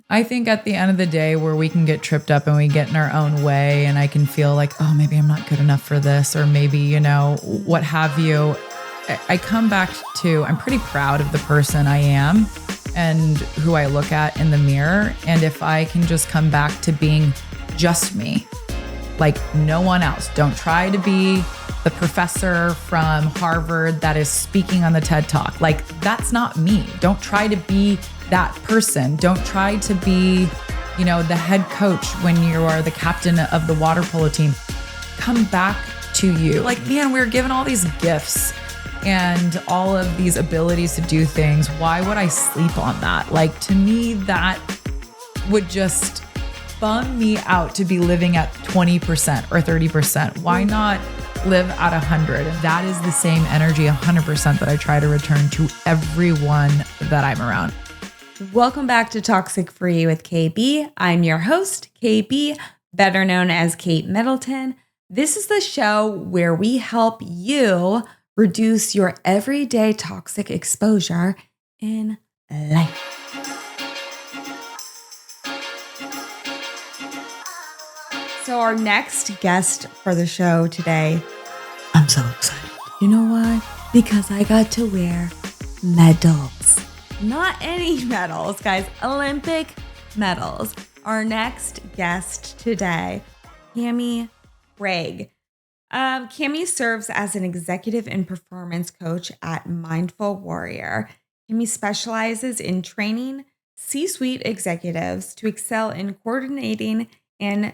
I think at the end of the day where we can get tripped up and we get in our own way and I can feel like, oh, maybe I'm not good enough for this, or maybe, what have you. I come back to, I'm pretty proud of the person I am and who I look at in the mirror. And if I can just come back to being just me, like no one else, don't try to be the professor from Harvard that is speaking on the TED Talk. Like, that's not me. Don't try to be that person. Don't try to be, the head coach when you are the captain of the water polo team. Come back to you. Like, man, we're given all these gifts and all of these abilities to do things. Why would I sleep on that? Like, to me, that would just bum me out to be living at 20% or 30%. Why not live at 100? And that is the same energy 100% that I try to return to everyone that I'm around. Welcome back to Toxic Free with KB. I'm your host, KB, better known as Kate Middleton. This is the show where we help you reduce your everyday toxic exposure in life. So our next guest for the show today, I'm so excited. You know why? Because I got to wear medals. Not any medals, guys. Olympic medals. Our next guest today, Cammy Craig. Cammy serves as an executive and performance coach at Mindful Warrior. Cammy specializes in training C-suite executives to excel in coordinating and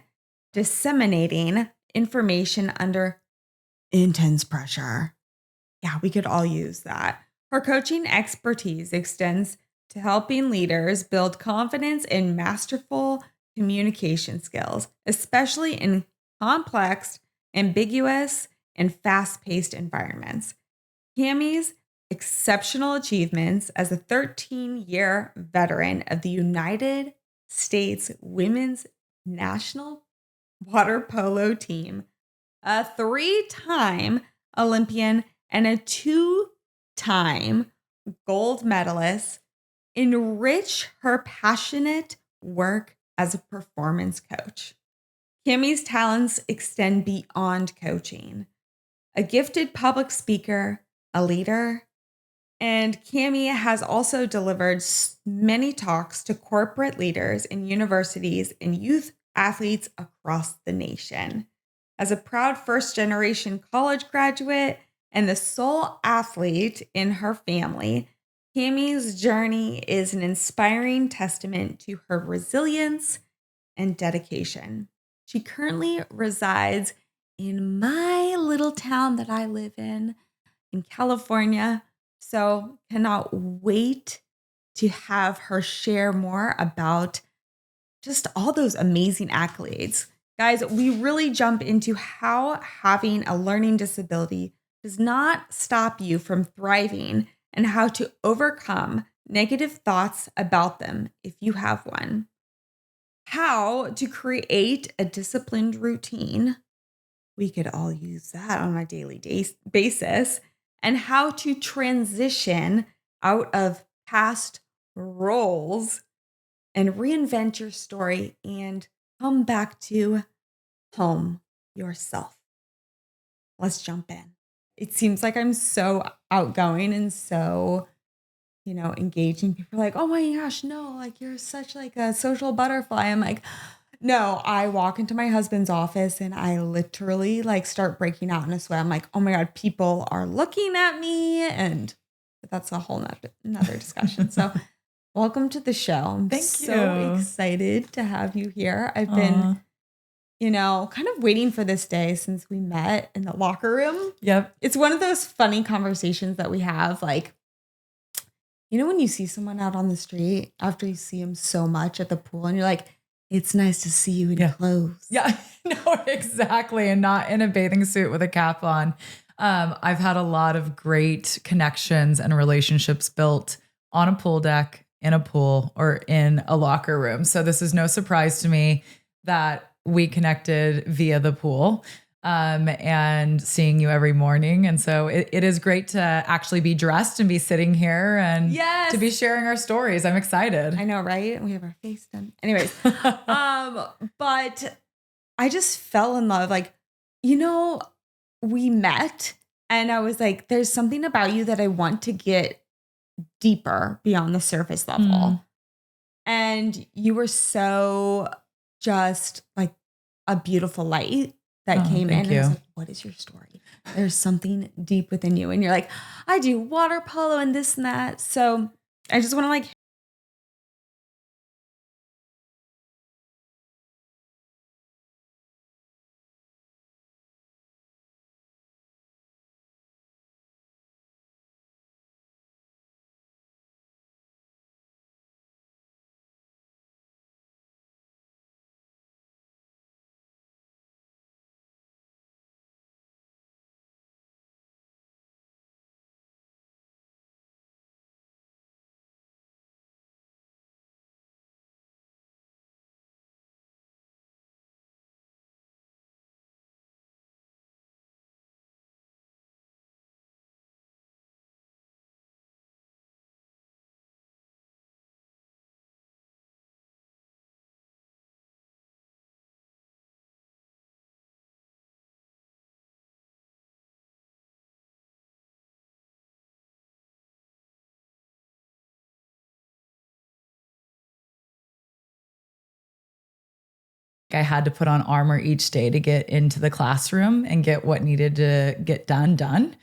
disseminating information under intense pressure. Yeah, we could all use that. Her coaching expertise extends to helping leaders build confidence and masterful communication skills, especially in complex, ambiguous, and fast-paced environments. Cammy's exceptional achievements as a 13-year veteran of the United States Women's National Water Polo team, a 3-time Olympian, and a 2-time gold medalist, enrich her passionate work as a performance coach. Cammy's talents extend beyond coaching. A gifted public speaker, a leader, and Cammy has also delivered many talks to corporate leaders in universities and youth athletes across the nation. As a proud first-generation college graduate and the sole athlete in her family, Cammy's journey is an inspiring testament to her resilience and dedication. She currently resides in my little town that I live in California, so cannot wait to have her share more about just all those amazing accolades. Guys, we really jump into how having a learning disability does not stop you from thriving and how to overcome negative thoughts about them if you have one. How to create a disciplined routine. We could all use that on a daily basis. And how to transition out of past roles and reinvent your story and come back to home yourself. Let's jump in. It seems like I'm so outgoing and so, engaging. People are like, oh my gosh, no, like you're such like a social butterfly. I'm like, no, I walk into my husband's office and I literally like start breaking out in a sweat. I'm like, oh my God, people are looking at me. And that's a whole nother discussion. So welcome to the show. I'm so excited to have you here. I've been, kind of waiting for this day since we met in the locker room. Yep. It's one of those funny conversations that we have. Like, when you see someone out on the street after you see them so much at the pool and you're like, it's nice to see you in clothes. Yeah, no, exactly. And not in a bathing suit with a cap on. I've had a lot of great connections and relationships built on a pool deck, in a pool, or in a locker room. So this is no surprise to me that we connected via the pool. and seeing you every morning. And so it is great to actually be dressed and be sitting here and to be sharing our stories. I'm excited. I know, right? We have our face done. Anyways, but I just fell in love. Like, we met and I was like, there's something about you that I want to get deeper beyond the surface level. And you were so just like a beautiful light that came in. And I was like, what is your story? There's something deep within you. And you're like, I do water polo and this and that. So I just want to like, I had to put on armor each day to get into the classroom and get what needed to get done.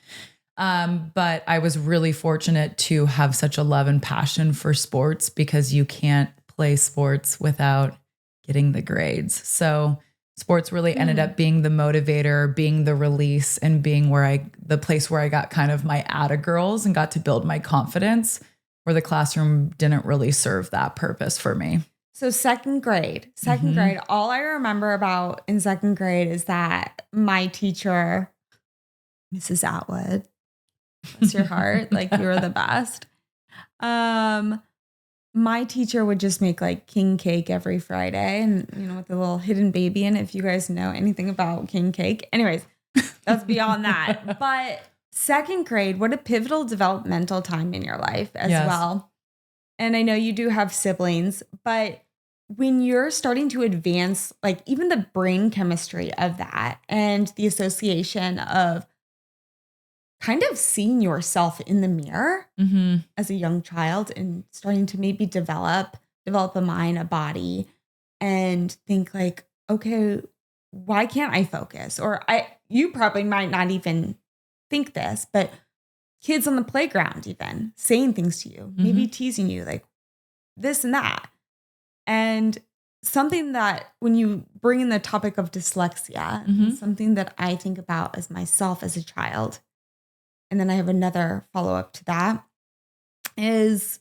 But I was really fortunate to have such a love and passion for sports because you can't play sports without getting the grades. So sports really ended up being the motivator, being the release, and being the place where I got kind of my atta girls and got to build my confidence, where the classroom didn't really serve that purpose for me. So second grade, all I remember about in second grade is that my teacher, Mrs. Atwood, bless your heart, like you were the best. My teacher would just make like king cake every Friday and, with the little hidden baby in it, if you guys know anything about king cake. Anyways, that's beyond that. But second grade, what a pivotal developmental time in your life as well. And I know you do have siblings, but when you're starting to advance, like even the brain chemistry of that and the association of kind of seeing yourself in the mirror as a young child and starting to maybe develop a mind, a body, and think like, okay, why can't I focus? Or you probably might not even think this, but kids on the playground even saying things to you, maybe teasing you like this and that. And something that when you bring in the topic of dyslexia, something that I think about as myself as a child, and then I have another follow-up to that, is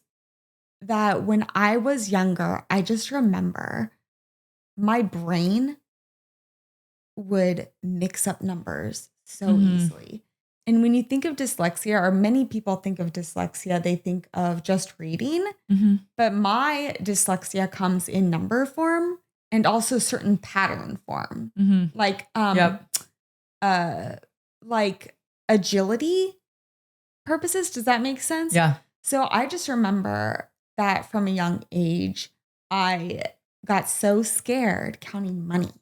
that when I was younger, I just remember my brain would mix up numbers so easily. And when you think of dyslexia, or many people think of dyslexia, they think of just reading. But my dyslexia comes in number form and also certain pattern form, like agility purposes. Does that make sense? Yeah. So I just remember that from a young age, I got so scared counting money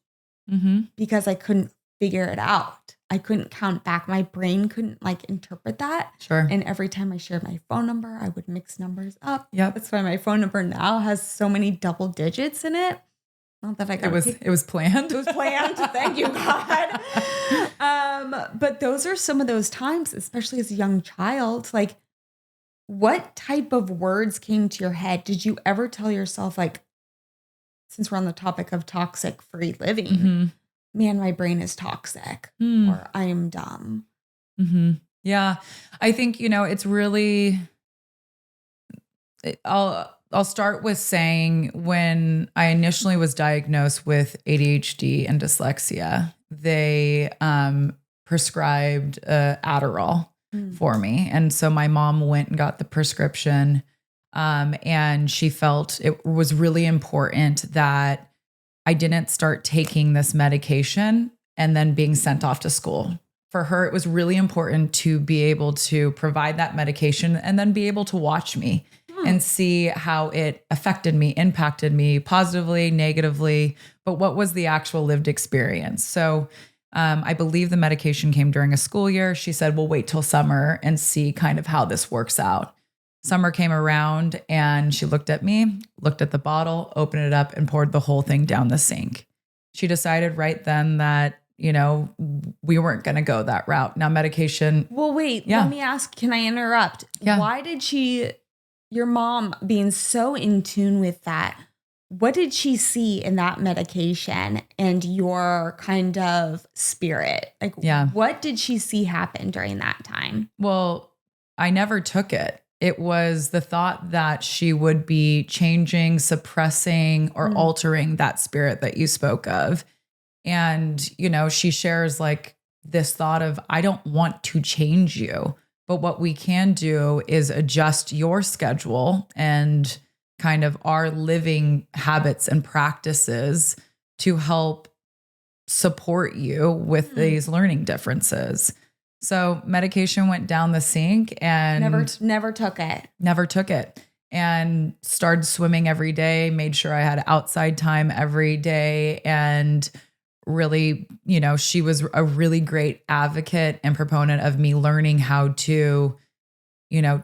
because I couldn't figure it out. I couldn't count back. My brain couldn't interpret that. Sure. And every time I shared my phone number, I would mix numbers up. Yep. That's why my phone number now has so many double digits in it. Not that I got it was planned. It was planned. Thank you, God. But those are some of those times, especially as a young child, like what type of words came to your head? Did you ever tell yourself, like, since we're on the topic of toxic free living, man, my brain is toxic or I am dumb. Yeah. I think, it's really, I'll start with saying when I initially was diagnosed with ADHD and dyslexia, they prescribed Adderall for me. And so my mom went and got the prescription and she felt it was really important that I didn't start taking this medication and then being sent off to school. For her, it was really important to be able to provide that medication and then be able to watch me and see how it affected me, impacted me positively, negatively, but what was the actual lived experience. So I believe the medication came during a school year. She said, we'll wait till summer and see kind of how this works out. Summer came around and she looked at me, looked at the bottle, opened it up and poured the whole thing down the sink. She decided right then that, we weren't going to go that route. Now medication. Well, wait, let me ask, can I interrupt? Yeah. Why did your mom being so in tune with that, what did she see in that medication and your kind of spirit? Like, what did she see happen during that time? Well, I never took it. It was the thought that she would be changing, suppressing, or altering that spirit that you spoke of. And, she shares like this thought of, I don't want to change you, but what we can do is adjust your schedule and kind of our living habits and practices to help support you with these learning differences. So medication went down the sink and never took it and started swimming every day, made sure I had outside time every day. And really, she was a really great advocate and proponent of me learning how to,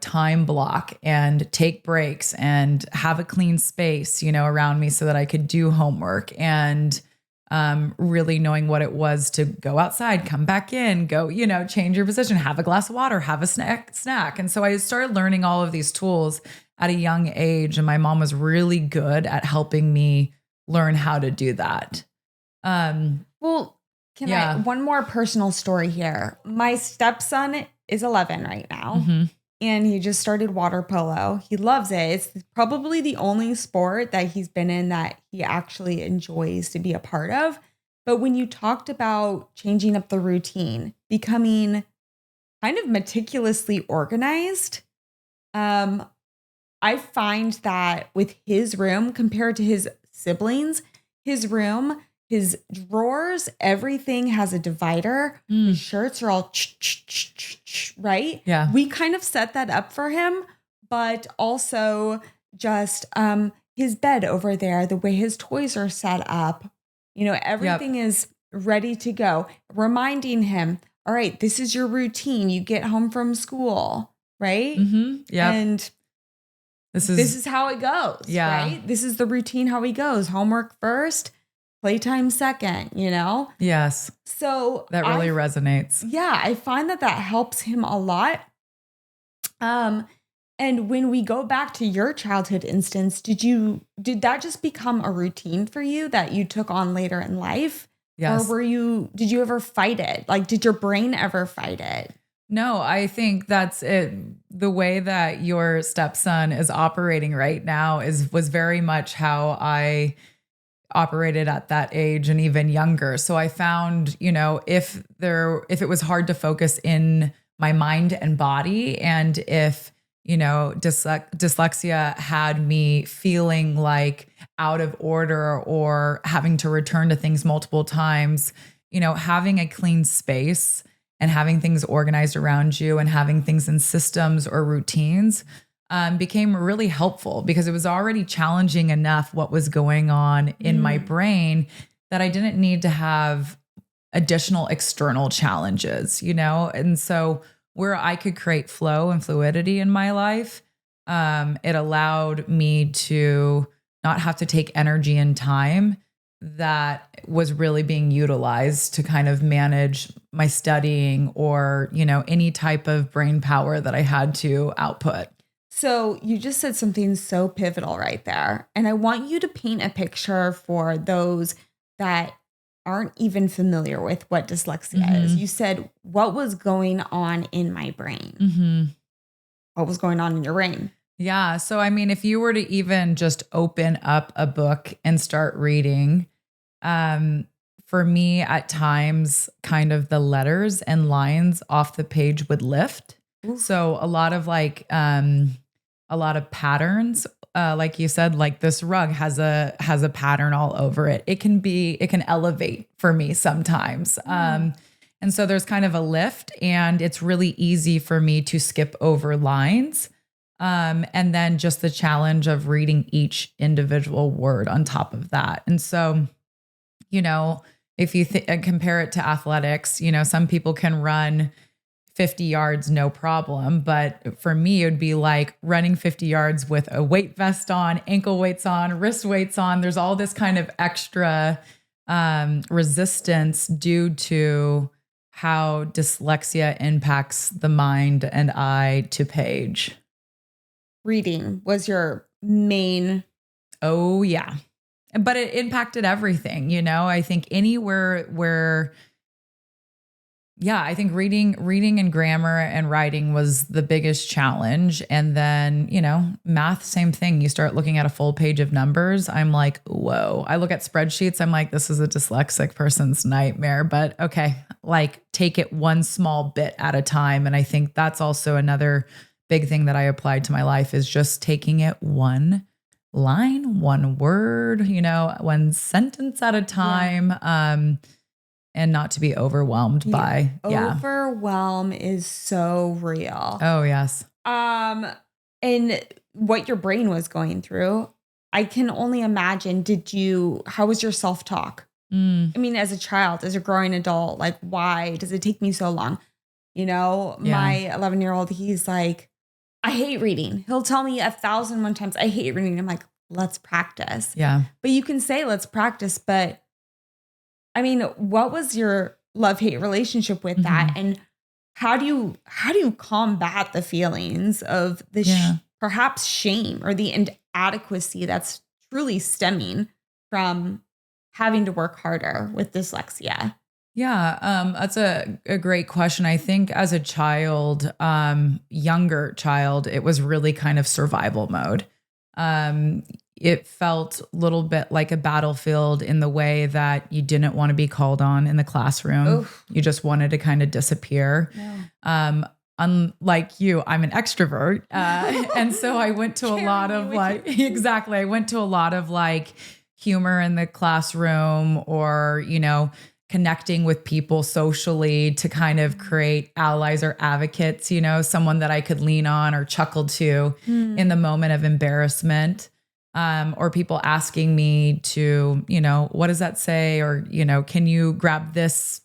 time block and take breaks and have a clean space, around me so that I could do homework and really knowing what it was to go outside, come back in, go, change your position, have a glass of water, have a snack. And so I started learning all of these tools at a young age. And my mom was really good at helping me learn how to do that. Well, I, one more personal story here. My stepson is 11 right now, and he just started water polo. He loves it. It's probably the only sport that he's been in that he actually enjoys to be a part of. But when you talked about changing up the routine, becoming kind of meticulously organized, I find that with his room compared to his siblings, his room, his drawers, everything has a divider. His shirts are all right? Yeah. We kind of set that up for him, but also just his bed over there, the way his toys are set up, everything is ready to go. Reminding him, all right, this is your routine. You get home from school, right? Yeah. And this is how it goes, right? This is the routine, how he goes. Homework first, playtime second, Yes. So that really resonates. Yeah, I find that helps him a lot. And when we go back to your childhood instance, did that just become a routine for you that you took on later in life? Yes. Or did you ever fight it? Like, did your brain ever fight it? No, I think that's it. The way that your stepson is operating right now was very much how I operated at that age and even younger. So I found, if it was hard to focus in my mind and body, and if, dyslexia had me feeling like out of order or having to return to things multiple times, having a clean space and having things organized around you and having things in systems or routines became really helpful because it was already challenging enough what was going on in my brain that I didn't need to have additional external challenges, And so where I could create flow and fluidity in my life, it allowed me to not have to take energy and time that was really being utilized to kind of manage my studying or, any type of brain power that I had to output. So you just said something so pivotal right there. And I want you to paint a picture for those that aren't even familiar with what dyslexia is. You said, what was going on in my brain? What was going on in your brain? Yeah. So, if you were to even just open up a book and start reading, for me at times, kind of the letters and lines off the page would lift. Ooh. So a lot of patterns like you said, like this rug has a pattern all over it. It can elevate for me sometimes. And so there's kind of a lift, and it's really easy for me to skip over lines. And then just the challenge of reading each individual word on top of that. And so, if you compare it to athletics, some people can run 50 yards, no problem. But for me, it would be like running 50 yards with a weight vest on, ankle weights on, wrist weights on. There's all this kind of extra resistance due to how dyslexia impacts the mind and eye to page. Reading was your main. Oh, yeah. But it impacted everything, I think anywhere where, I think reading and grammar and writing was the biggest challenge. And then, math, same thing. You start looking at a full page of numbers. I'm like, whoa. I look at spreadsheets. I'm like, this is a dyslexic person's nightmare, but okay, like take it one small bit at a time. And I think that's also another big thing that I applied to my life is just taking it one line, one word, one sentence at a time. And not to be overwhelmed by. Overwhelm is so real. Oh, yes. And what your brain was going through, I can only imagine. How was your self-talk? I mean, as a child, as a growing adult, like, why does it take me so long? My 11-year-old, he's like, I hate reading. He'll tell me 1,001 times, I hate reading. I'm like, let's practice. Yeah. But you can say, let's practice. But I mean, what was your love-hate relationship with that? And how do you combat the feelings of the perhaps shame or the inadequacy that's truly stemming from having to work harder with dyslexia? Yeah, that's a great question. I think as a child, younger child, it was really kind of survival mode. It felt a little bit like a battlefield in the way that you didn't want to be called on in the classroom. Oof. You just wanted to kind of disappear. Yeah. Unlike you, I'm an extrovert. And so I went to a lot of I went to a lot of like humor in the classroom or, connecting with people socially to kind of create allies or advocates, someone that I could lean on or chuckle to in the moment of embarrassment. Or people asking me to, what does that say? Or, can you grab this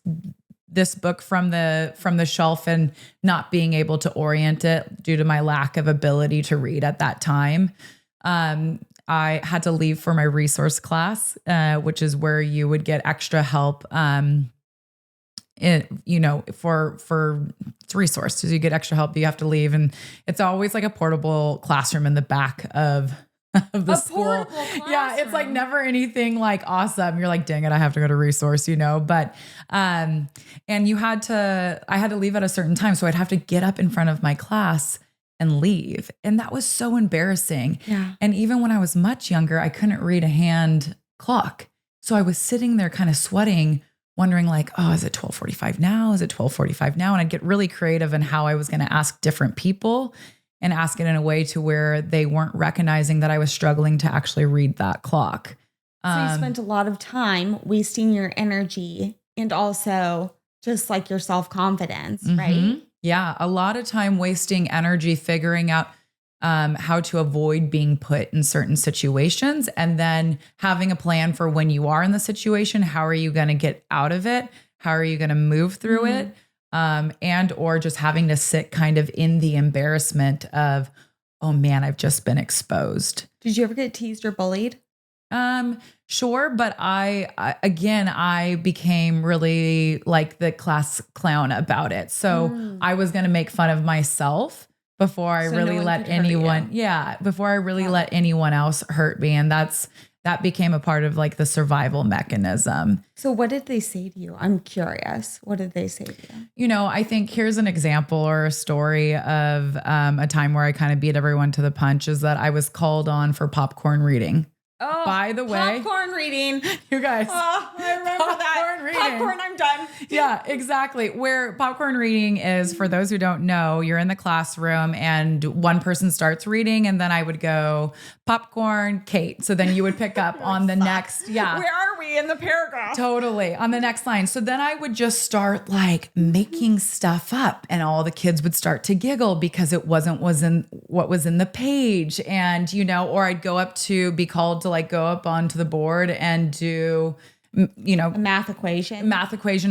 book from the shelf, and not being able to orient it due to my lack of ability to read at that time. I had to leave for my resource class, which is where you would get extra help. For it's resources, you get extra help. You have to leave, and it's always like a portable classroom in the back of the school. Yeah, it's like never anything like awesome. You're like, dang it, I have to go to resource, but and I had to leave at a certain time, so I'd have to get up in front of my class and leave. And that was so embarrassing. Yeah. And even when I was much younger, I couldn't read a hand clock. So I was sitting there kind of sweating, wondering like, oh, is it 12:45 now? Is it 12:45 now? And I'd get really creative in how I was going to ask different people and ask it in a way to where they weren't recognizing that I was struggling to actually read that clock. So you spent a lot of time wasting your energy and also just like your self-confidence, right? Yeah, a lot of time wasting energy figuring out how to avoid being put in certain situations, and then having a plan for when you are in the situation. How are you going to get out of it? How are you going to move through it? And or just having to sit kind of in the embarrassment of, oh man, I've just been exposed. Did you ever get teased or bullied? Sure. But I became really like the class clown about it. So I was going to make fun of myself before I really let anyone, let anyone else hurt me. And that became a part of like the survival mechanism. So what did they say to you? I'm curious. What did they say to you? I think here's an example or a story of a time where I kind of beat everyone to the punch is that I was called on for popcorn reading. Oh, by the way, popcorn reading. You guys. Oh, I remember popcorn that. reading. Popcorn, I'm done. Yeah, exactly. Where popcorn reading is, for those who don't know, you're in the classroom and one person starts reading and then I would go, popcorn, Kate. So then you would pick up on the next. Yeah. Where are we in the paragraph? Totally. On the next line. So then I would just start like making stuff up and all the kids would start to giggle because it wasn't what was in the page. And, or I'd go up to be called to like go up onto the board and do, a math equation,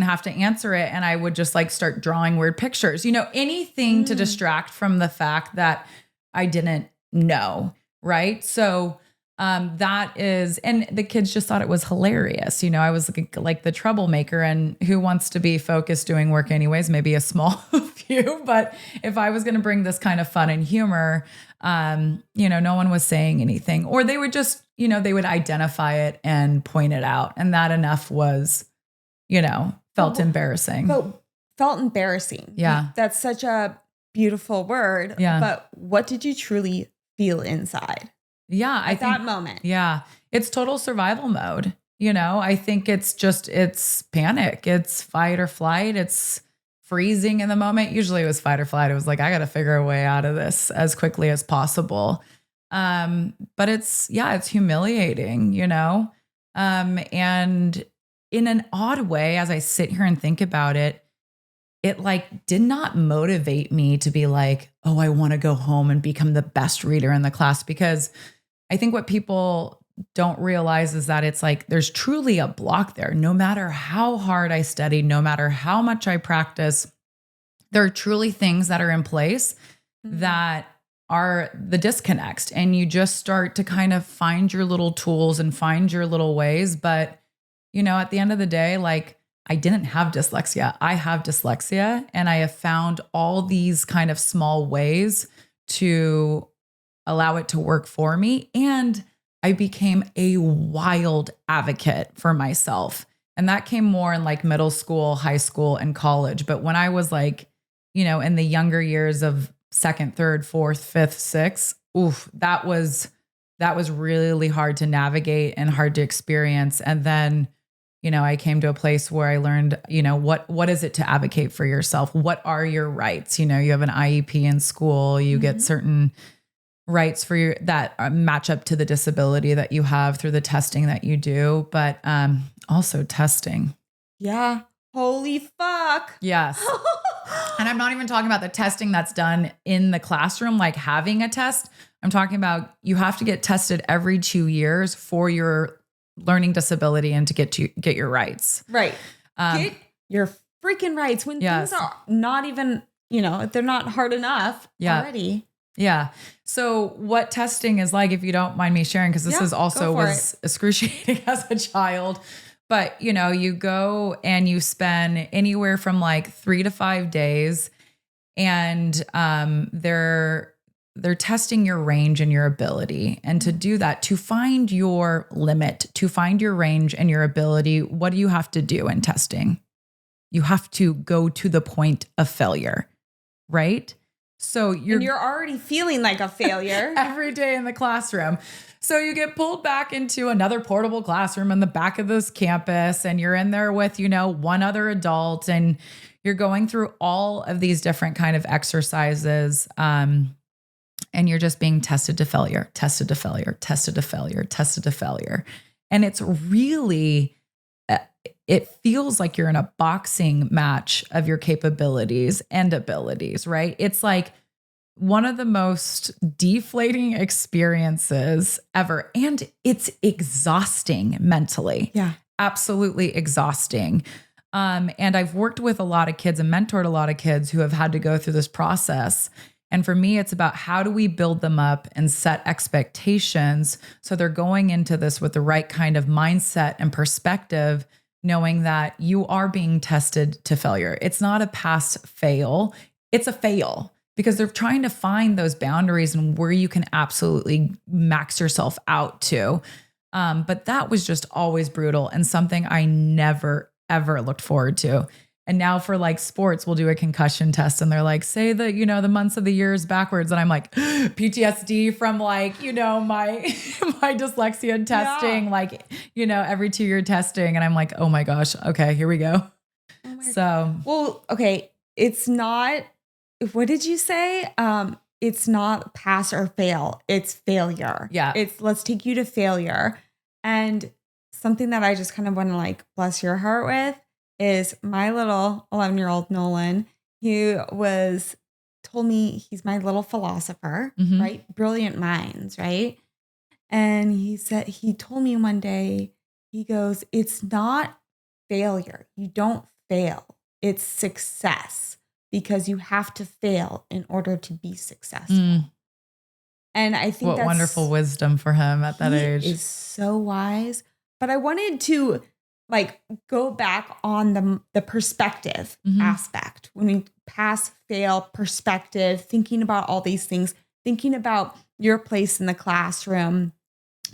have to answer it. And I would just like start drawing weird pictures, anything to distract from the fact that I didn't know. Right. So that is, and the kids just thought it was hilarious. I was like the troublemaker, and who wants to be focused doing work anyways, maybe a small few, but if I was going to bring this kind of fun and humor, no one was saying anything, or they would just, they would identify it and point it out. And that enough was, felt embarrassing. Felt embarrassing. Yeah. That's such a beautiful word. Yeah. But what did you truly feel inside? Yeah. At that moment. Yeah. It's total survival mode. I think it's panic. It's fight or flight. It's freezing in the moment. Usually it was fight or flight. It was like, I got to figure a way out of this as quickly as possible. But it's humiliating, and in an odd way, as I sit here and think about it, it like did not motivate me to be like, oh, I want to go home and become the best reader in the class, because I think what people don't realize is that it's like, there's truly a block there. No matter how hard I study, no matter how much I practice, there are truly things that are in place that are the disconnects, and you just start to kind of find your little tools and find your little ways. But, at the end of the day, like, I didn't have dyslexia. I have dyslexia, and I have found all these kind of small ways to allow it to work for me. And I became a wild advocate for myself. And that came more in like middle school, high school, and college. But when I was like, in the younger years of second, third, fourth, fifth, sixth, that was really hard to navigate and hard to experience. And then, I came to a place where I learned, what is it to advocate for yourself? What are your rights? You have an IEP in school, you get certain rights for that match up to the disability that you have through the testing that you do, but also testing. Yeah. Holy fuck. Yes. And I'm not even talking about the testing that's done in the classroom, like having a test. I'm talking about you have to get tested every 2 years for your learning disability and to get your rights. Right. Get your freaking rights when things are not even, they're not hard enough already. Yeah. So what testing is like, if you don't mind me sharing, because this is also was excruciating as a child. But, you go and you spend anywhere from like 3 to 5 days, and they're testing your range and your ability. And to do that, to find your limit, to find your range and your ability, what do you have to do in testing? You have to go to the point of failure, right? So you're already feeling like a failure every day in the classroom. So you get pulled back into another portable classroom in the back of this campus, and you're in there with, one other adult, and you're going through all of these different kind of exercises. And you're just being tested to failure, tested to failure, tested to failure, tested to failure. And it's really, it feels like you're in a boxing match of your capabilities and abilities, right? It's like one of the most deflating experiences ever. And it's exhausting mentally. Yeah. Absolutely exhausting. And I've worked with a lot of kids and mentored a lot of kids who have had to go through this process. And for me, it's about how do we build them up and set expectations so they're going into this with the right kind of mindset and perspective, knowing that you are being tested to failure. It's not a pass fail, it's a fail, because they're trying to find those boundaries and where you can absolutely max yourself out to. But that was just always brutal and something I never, ever looked forward to. And now for like sports, we'll do a concussion test and they're like, say the, the months of the years backwards. And I'm like, PTSD from like, my, my dyslexia testing, like, every 2-year testing. And I'm like, oh my gosh. Okay, here we go. Well, okay. It's not, what did you say? It's not pass or fail. It's failure. Yeah. It's let's take you to failure. And something that I just kind of want to like bless your heart with is my little 11-year-old Nolan, told me he's my little philosopher, right? Brilliant minds, right? And he told me one day, he goes, it's not failure. You don't fail. It's success because you have to fail in order to be successful. And I think what wonderful wisdom for him at that age. He is so wise. But I wanted to like go back on the perspective aspect. When we pass, fail, perspective, thinking about all these things, thinking about your place in the classroom,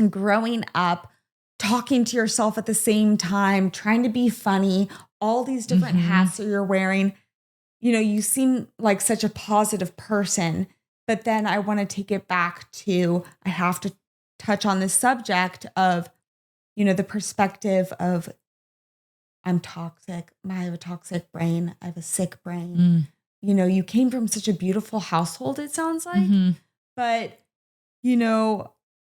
growing up, talking to yourself at the same time, trying to be funny, all these different hats that you're wearing. You seem like such a positive person, but then I want to take it back to, I have to touch on this subject of, the perspective of I'm toxic. I have a toxic brain. I have a sick brain. You came from such a beautiful household, it sounds like, but,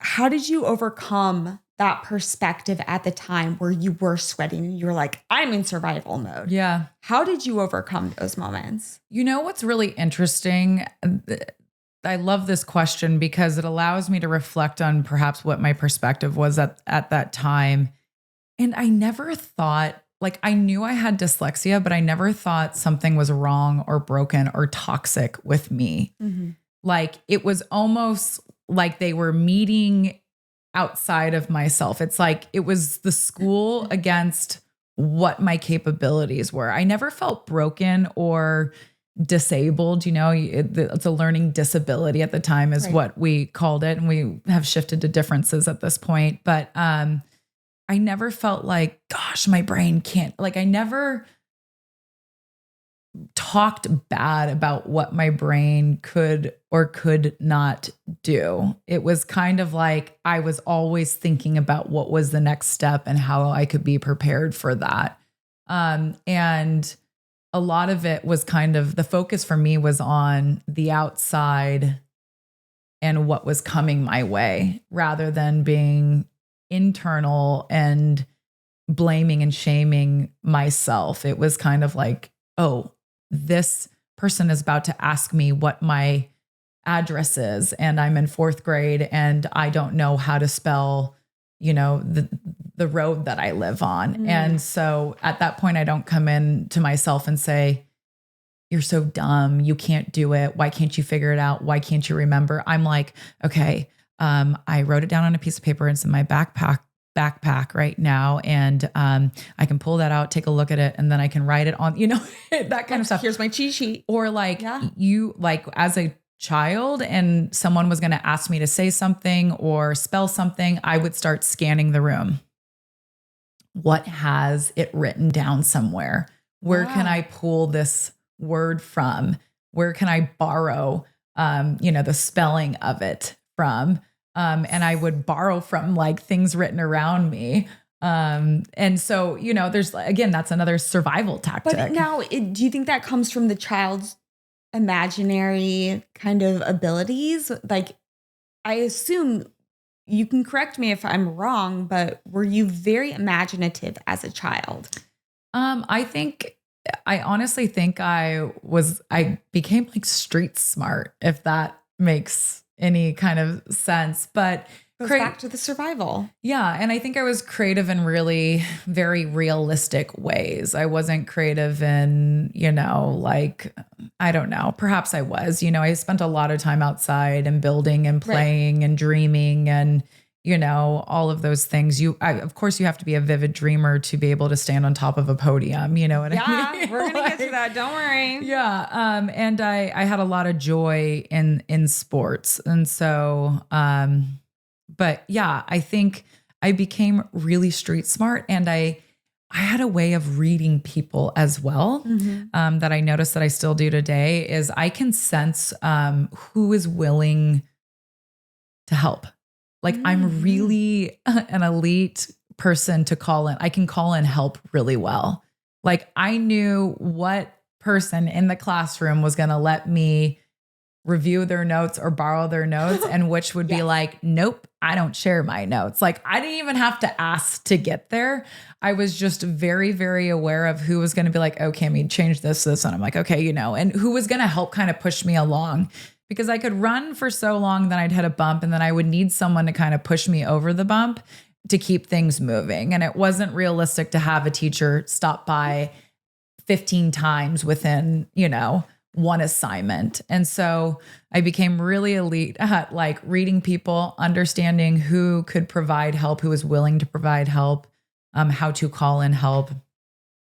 how did you overcome that perspective at the time where you were sweating and you were like, I'm in survival mode? Yeah. How did you overcome those moments? What's really interesting? I love this question because it allows me to reflect on perhaps what my perspective was at that time. And I never thought, like, I knew I had dyslexia, but I never thought something was wrong or broken or toxic with me. Like, it was almost like they were meeting outside of myself. It's like it was the school against what my capabilities were. I never felt broken or disabled. It's a learning disability at the time is what we called it. And we have shifted to differences at this point. But I never felt like, gosh, my brain can't, like, I never talked bad about what my brain could or could not do. It was kind of like I was always thinking about what was the next step and how I could be prepared for that. And a lot of it was kind of, the focus for me was on the outside and what was coming my way rather than being internal and blaming and shaming myself. It was kind of like, oh, this person is about to ask me what my address is, and I'm in 4th grade and I don't know how to spell, the road that I live on. And so at that point, I don't come in to myself and say, you're so dumb. You can't do it. Why can't you figure it out? Why can't you remember? I'm like, okay, I wrote it down on a piece of paper. It's in my backpack right now. And I can pull that out, take a look at it, and then I can write it on, that kind of stuff. Here's my cheat sheet. Or like you, like as a child and someone was going to ask me to say something or spell something, I would start scanning the room. What has it written down somewhere? Where can I pull this word from? Where can I borrow, the spelling of it from? And I would borrow from like things written around me. And so, there's, again, that's another survival tactic. But now, do you think that comes from the child's imaginary kind of abilities? Like, I assume, you can correct me if I'm wrong, but were you very imaginative as a child? I honestly think I became like street smart, if that makes any kind of sense, but goes back to the survival. Yeah. And I think I was creative in really very realistic ways. I wasn't creative in, like, I don't know, perhaps I was, I spent a lot of time outside and building and playing and dreaming and, all of those things. Of course you have to be a vivid dreamer to be able to stand on top of a podium. You know what I mean? Yeah, we're going to get to that. Don't worry. Yeah. And I had a lot of joy in sports. And so, but yeah, I think I became really street smart, and I I had a way of reading people as well, that I noticed that I still do today is I can sense who is willing to help. Like I'm really an elite person to call in. I can call in help really well. Like I knew what person in the classroom was going to let me review their notes or borrow their notes and which would be like, nope, I don't share my notes. Like I didn't even have to ask to get there. I was just very, very aware of who was going to be like, oh, Cammy, change this. And I'm like, okay, and who was going to help kind of push me along because I could run for so long that I'd hit a bump and then I would need someone to kind of push me over the bump to keep things moving. And it wasn't realistic to have a teacher stop by 15 times within, one assignment. And so I became really elite at like reading people, understanding who could provide help, who was willing to provide help, how to call in help.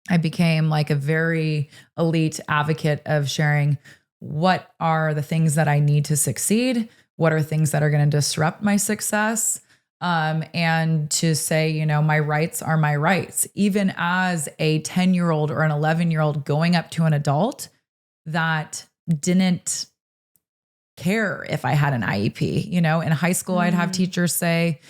I became like a very elite advocate of sharing what are the things that I need to succeed, what are things that are going to disrupt my success, and to say, my rights are my rights. Even as a 10-year-old or an 11-year-old going up to an adult that didn't care if I had an IEP, in high school, I'd have teachers say,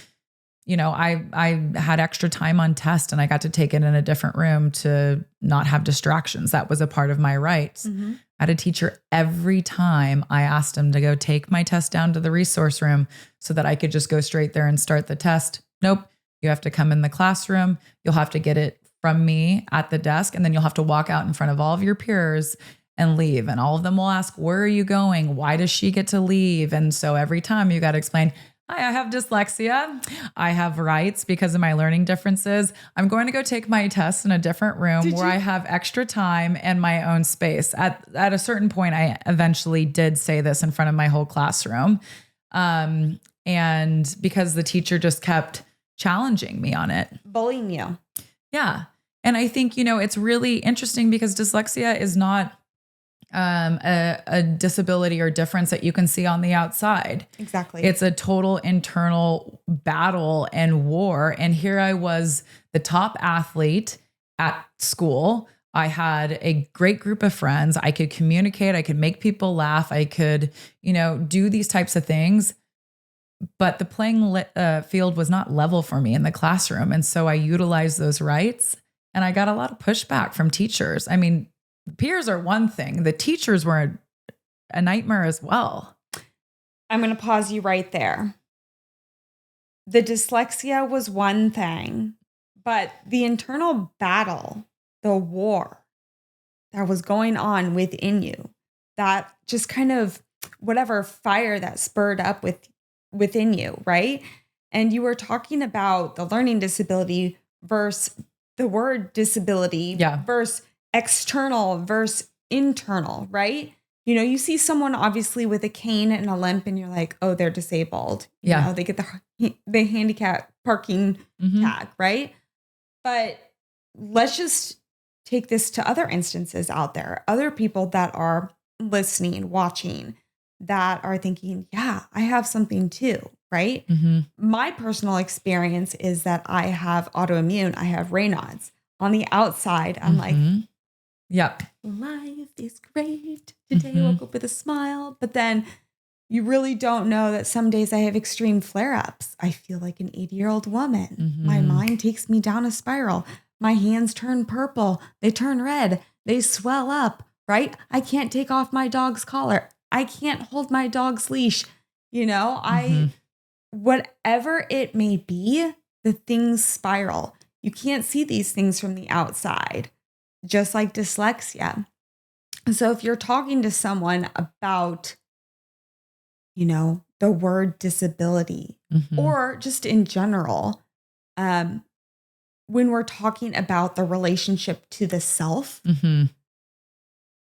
I had extra time on test and I got to take it in a different room to not have distractions. That was a part of my rights. I had a teacher every time I asked him to go take my test down to the resource room so that I could just go straight there and start the test. Nope. You have to come in the classroom. You'll have to get it from me at the desk. And then you'll have to walk out in front of all of your peers and leave. And all of them will ask, where are you going? Why does she get to leave? And so every time you got to explain, hi, I have dyslexia. I have rights because of my learning differences. I'm going to go take my test in a different room where I have extra time and my own space. At a certain point, I eventually did say this in front of my whole classroom. And because the teacher just kept challenging me on it. Bullying you. Yeah. And I think, it's really interesting because dyslexia is not a disability or difference that you can see on the outside. Exactly. It's a total internal battle and war. And here I was, the top athlete at school. I had a great group of friends. I could communicate. I could make people laugh. I could, do these types of things. But the playing field was not level for me in the classroom. And so I utilized those rights and I got a lot of pushback from teachers. I mean, peers are one thing. The teachers were a nightmare as well. I'm going to pause you right there. The dyslexia was one thing, but the internal battle, the war that was going on within you, that just kind of whatever fire that spurred up within you, right? And you were talking about the learning disability versus the word disability versus external versus internal, right? You see someone obviously with a cane and a limp and you're like, oh, they're disabled. You know, they get the handicap parking tag, right? But let's just take this to other instances out there, other people that are listening, watching, that are thinking, yeah, I have something too, right? My personal experience is that I have autoimmune, I have Raynaud's. On the outside, I'm like, yep. Life is great. Today I woke up with a smile. But then you really don't know that some days I have extreme flare-ups. I feel like an 80-year-old woman. My mind takes me down a spiral. My hands turn purple. They turn red. They swell up, right? I can't take off my dog's collar. I can't hold my dog's leash. Whatever it may be, the things spiral. You can't see these things from the outside, just like dyslexia. So if you're talking to someone about, the word disability or just in general, when we're talking about the relationship to the self,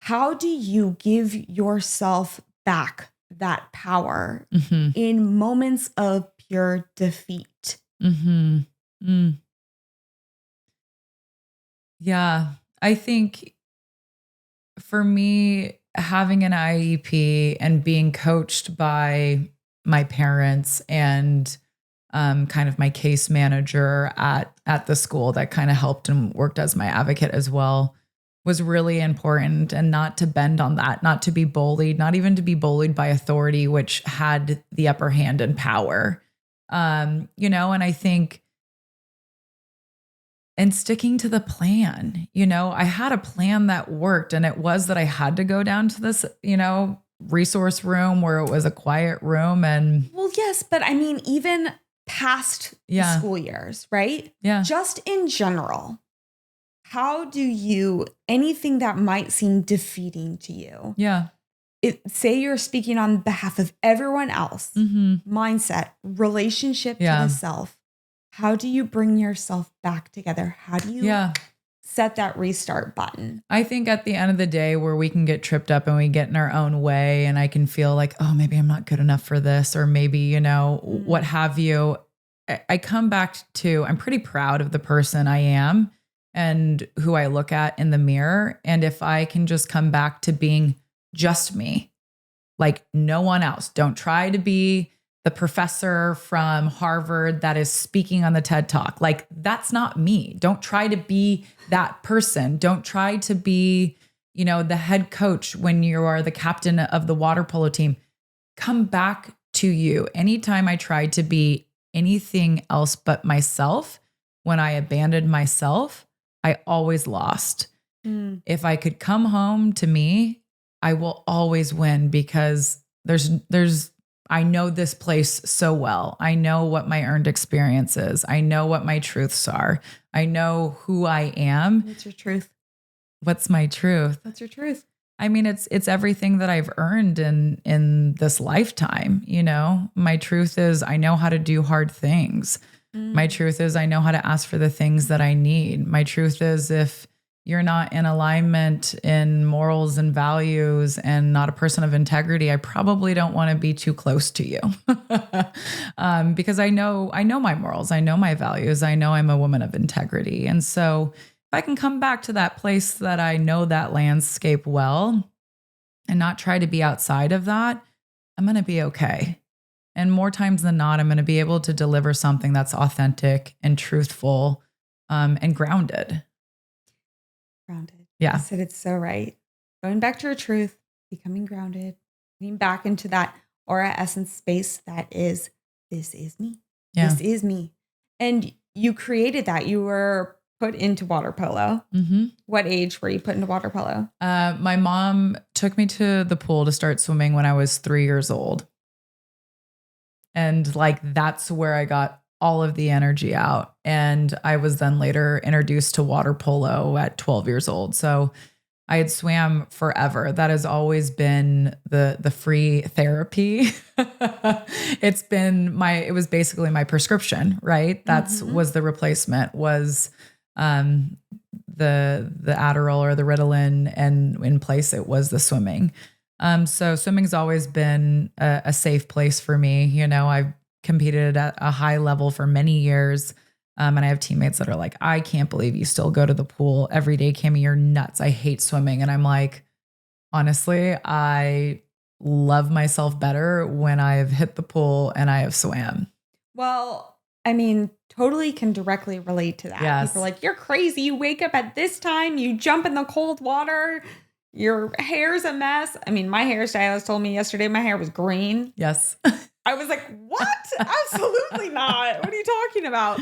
how do you give yourself back that power in moments of pure defeat? Yeah, I think for me, having an IEP and being coached by my parents and kind of my case manager at the school that kind of helped and worked as my advocate as well, was really important. And not to bend on that, not to be bullied, not even to be bullied by authority, which had the upper hand in power. And I think, and sticking to the plan, I had a plan that worked, and it was that I had to go down to this, resource room where it was a quiet room. And well, yes, but I mean, even past the school years, right? Yeah. Just in general, how do you, anything that might seem defeating to you? Yeah. Say you're speaking on behalf of everyone else, mindset, relationship to the self. How do you bring yourself back together? How do you set that restart button? I think at the end of the day, where we can get tripped up and we get in our own way, and I can feel like, oh, maybe I'm not good enough for this, or maybe, what have you. I come back to, I'm pretty proud of the person I am and who I look at in the mirror. And if I can just come back to being just me, like no one else, don't try to be the professor from Harvard that is speaking on the TED Talk. Like, that's not me. Don't try to be that person. Don't try to be, the head coach when you are the captain of the water polo team. Come back to you. Anytime I tried to be anything else but myself, when I abandoned myself, I always lost. If I could come home to me, I will always win, because I know this place so well. I know what my earned experience is. I know what my truths are. I know who I am. What's your truth? What's my truth? What's your truth? I mean, it's everything that I've earned in this lifetime. My truth is I know how to do hard things. My truth is I know how to ask for the things that I need. My truth is if you're not in alignment in morals and values and not a person of integrity, I probably don't want to be too close to you. Because I know my morals, I know my values, I know I'm a woman of integrity. And so if I can come back to that place that I know that landscape well and not try to be outside of that, I'm going to be okay. And more times than not, I'm going to be able to deliver something that's authentic and truthful, and grounded. Grounded. Yeah. You said it's so right. Going back to your truth, becoming grounded, getting back into that aura essence space that is, this is me. Yeah. This is me. And you created that. You were put into water polo. What age were you put into water polo? My mom took me to the pool to start swimming when I was 3 years old. And that's where I got all of the energy out. And I was then later introduced to water polo at 12 years old. So I had swam forever. That has always been the free therapy. It was basically my prescription, right? Was the replacement, was the Adderall or the Ritalin, and in place it was the swimming. So swimming's always been a safe place for me. I've competed at a high level for many years. And I have teammates that are like, I can't believe you still go to the pool every day, Cammy, you're nuts. I hate swimming. And I'm like, honestly, I love myself better when I've hit the pool and I have swam. Well, I mean, totally can directly relate to that. Yes. People are like, you're crazy. You wake up at this time, you jump in the cold water, your hair's a mess. I mean, my hairstylist told me yesterday my hair was green. Yes. I was like, what? Absolutely not. What are you talking about?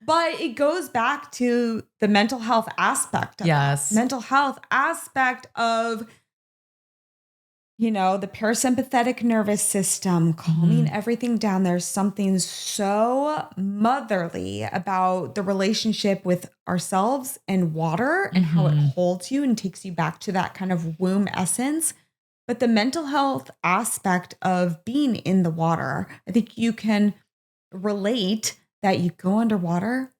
But it goes back to the mental health aspect of Yes. that. Mental health aspect of, the parasympathetic nervous system, calming everything down. There's something so motherly about the relationship with ourselves and water and how it holds you and takes you back to that kind of womb essence. But the mental health aspect of being in the water, I think you can relate that you go underwater,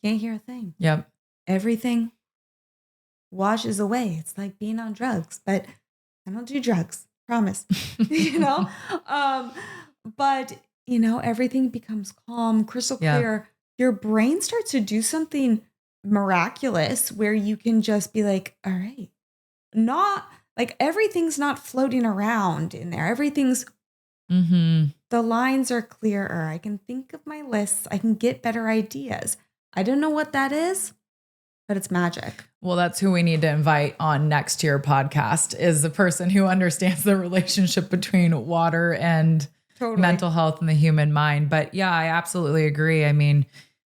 can't hear a thing. Yep. Everything washes away. It's like being on drugs, but I don't do drugs, promise. But everything becomes calm, crystal clear. Your brain starts to do something miraculous where you can just be like, all right, not like everything's not floating around in there. Everything's the the lines are clearer. I can think of my lists. I can get better ideas. I don't know what that is, but it's magic. Well, that's who we need to invite on next year podcast is the person who understands the relationship between water and mental health and the human mind. But yeah, I absolutely agree. I mean,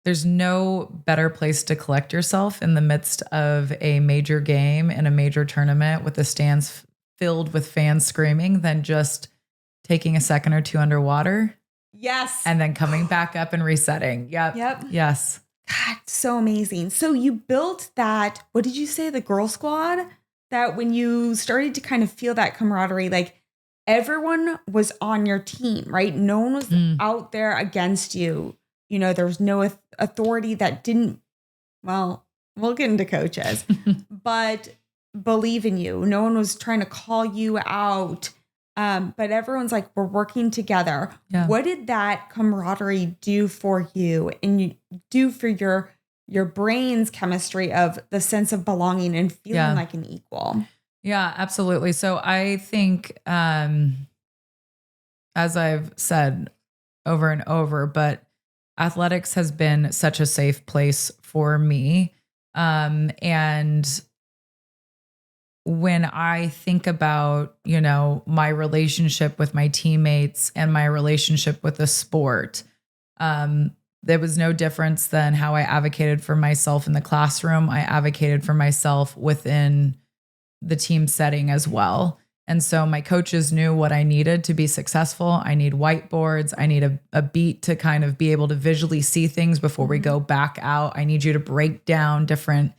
there's no better place to collect yourself in the midst of a major game and a major tournament with the stands filled with fans screaming than just taking a second or two underwater. Yes. And then coming back up and resetting. Yep. Yes. God, so amazing. So you built that, what did you say, the girl squad? That when you started to kind of feel that camaraderie, like everyone was on your team, right? No one was out there against you. You know, there was no authority that didn't, well, we'll get into coaches, but believe in you. No one was trying to call you out. But everyone's like, we're working together. Yeah. What did that camaraderie do for you and you do for your brain's chemistry of the sense of belonging and feeling like an equal? Yeah, absolutely. So I think, as I've said over and over, but athletics has been such a safe place for me. And when I think about, you know, my relationship with my teammates and my relationship with the sport, there was no difference than how I advocated for myself in the classroom. I advocated for myself within the team setting as well. And so my coaches knew what I needed to be successful. I need whiteboards. I need a beat to kind of be able to visually see things before we go back out. I need you to break down different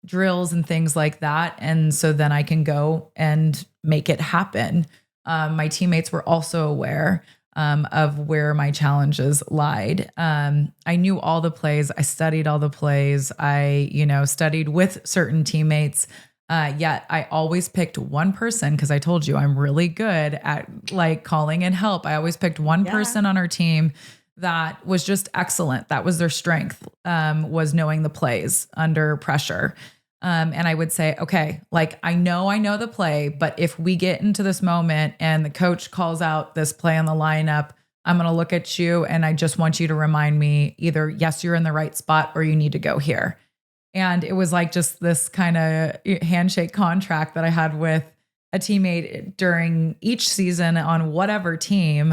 drills and things like that. And so then I can go and make it happen. My teammates were also aware of where my challenges lied. I knew all the plays. I studied all the plays. I, studied with certain teammates. Yet I always picked one person because I told you I'm really good at like calling in help. I always picked one person on our team that was just excellent. That was their strength, was knowing the plays under pressure. And I would say, okay, like I know the play, but if we get into this moment and the coach calls out this play on the lineup, I'm going to look at you and I just want you to remind me either, yes, you're in the right spot or you need to go here. And it was like just this kind of handshake contract that I had with a teammate during each season on whatever team.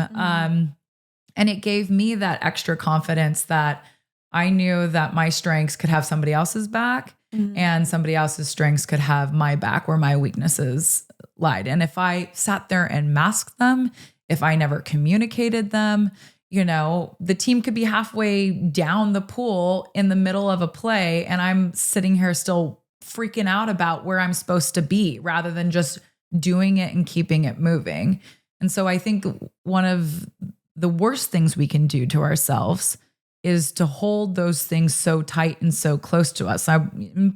And it gave me that extra confidence that I knew that my strengths could have somebody else's back and somebody else's strengths could have my back where my weaknesses lied. And if I sat there and masked them, if I never communicated them, the team could be halfway down the pool in the middle of a play and I'm sitting here still freaking out about where I'm supposed to be rather than just doing it and keeping it moving. And so I think one of the worst things we can do to ourselves is to hold those things so tight and so close to us.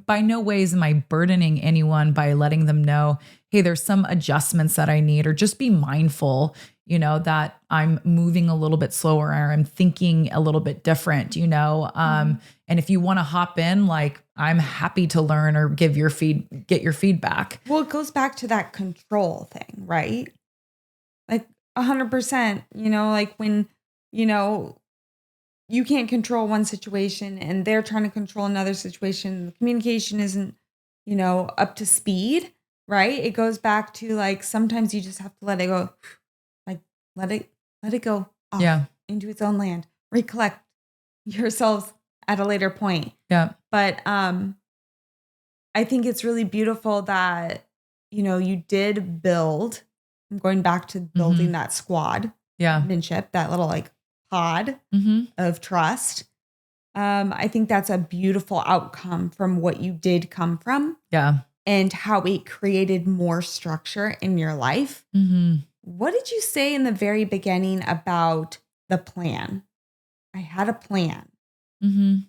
By no ways am I burdening anyone by letting them know, hey, there's some adjustments that I need, or just be mindful, that I'm moving a little bit slower or I'm thinking a little bit different, and if you want to hop in, like I'm happy to learn or get your feedback. Well, it goes back to that control thing, right? Like 100%, like when, you can't control one situation and they're trying to control another situation. The communication isn't, up to speed, right? It goes back to like, sometimes you just have to let it go. Like, let it go off into its own land, recollect yourselves at a later point. Yeah. But, I think it's really beautiful that, you did build, I'm going back to building that squad, manship, that little like pod of trust. I think that's a beautiful outcome from what you did come from. Yeah. And how it created more structure in your life. What did you say in the very beginning about the plan? I had a plan. In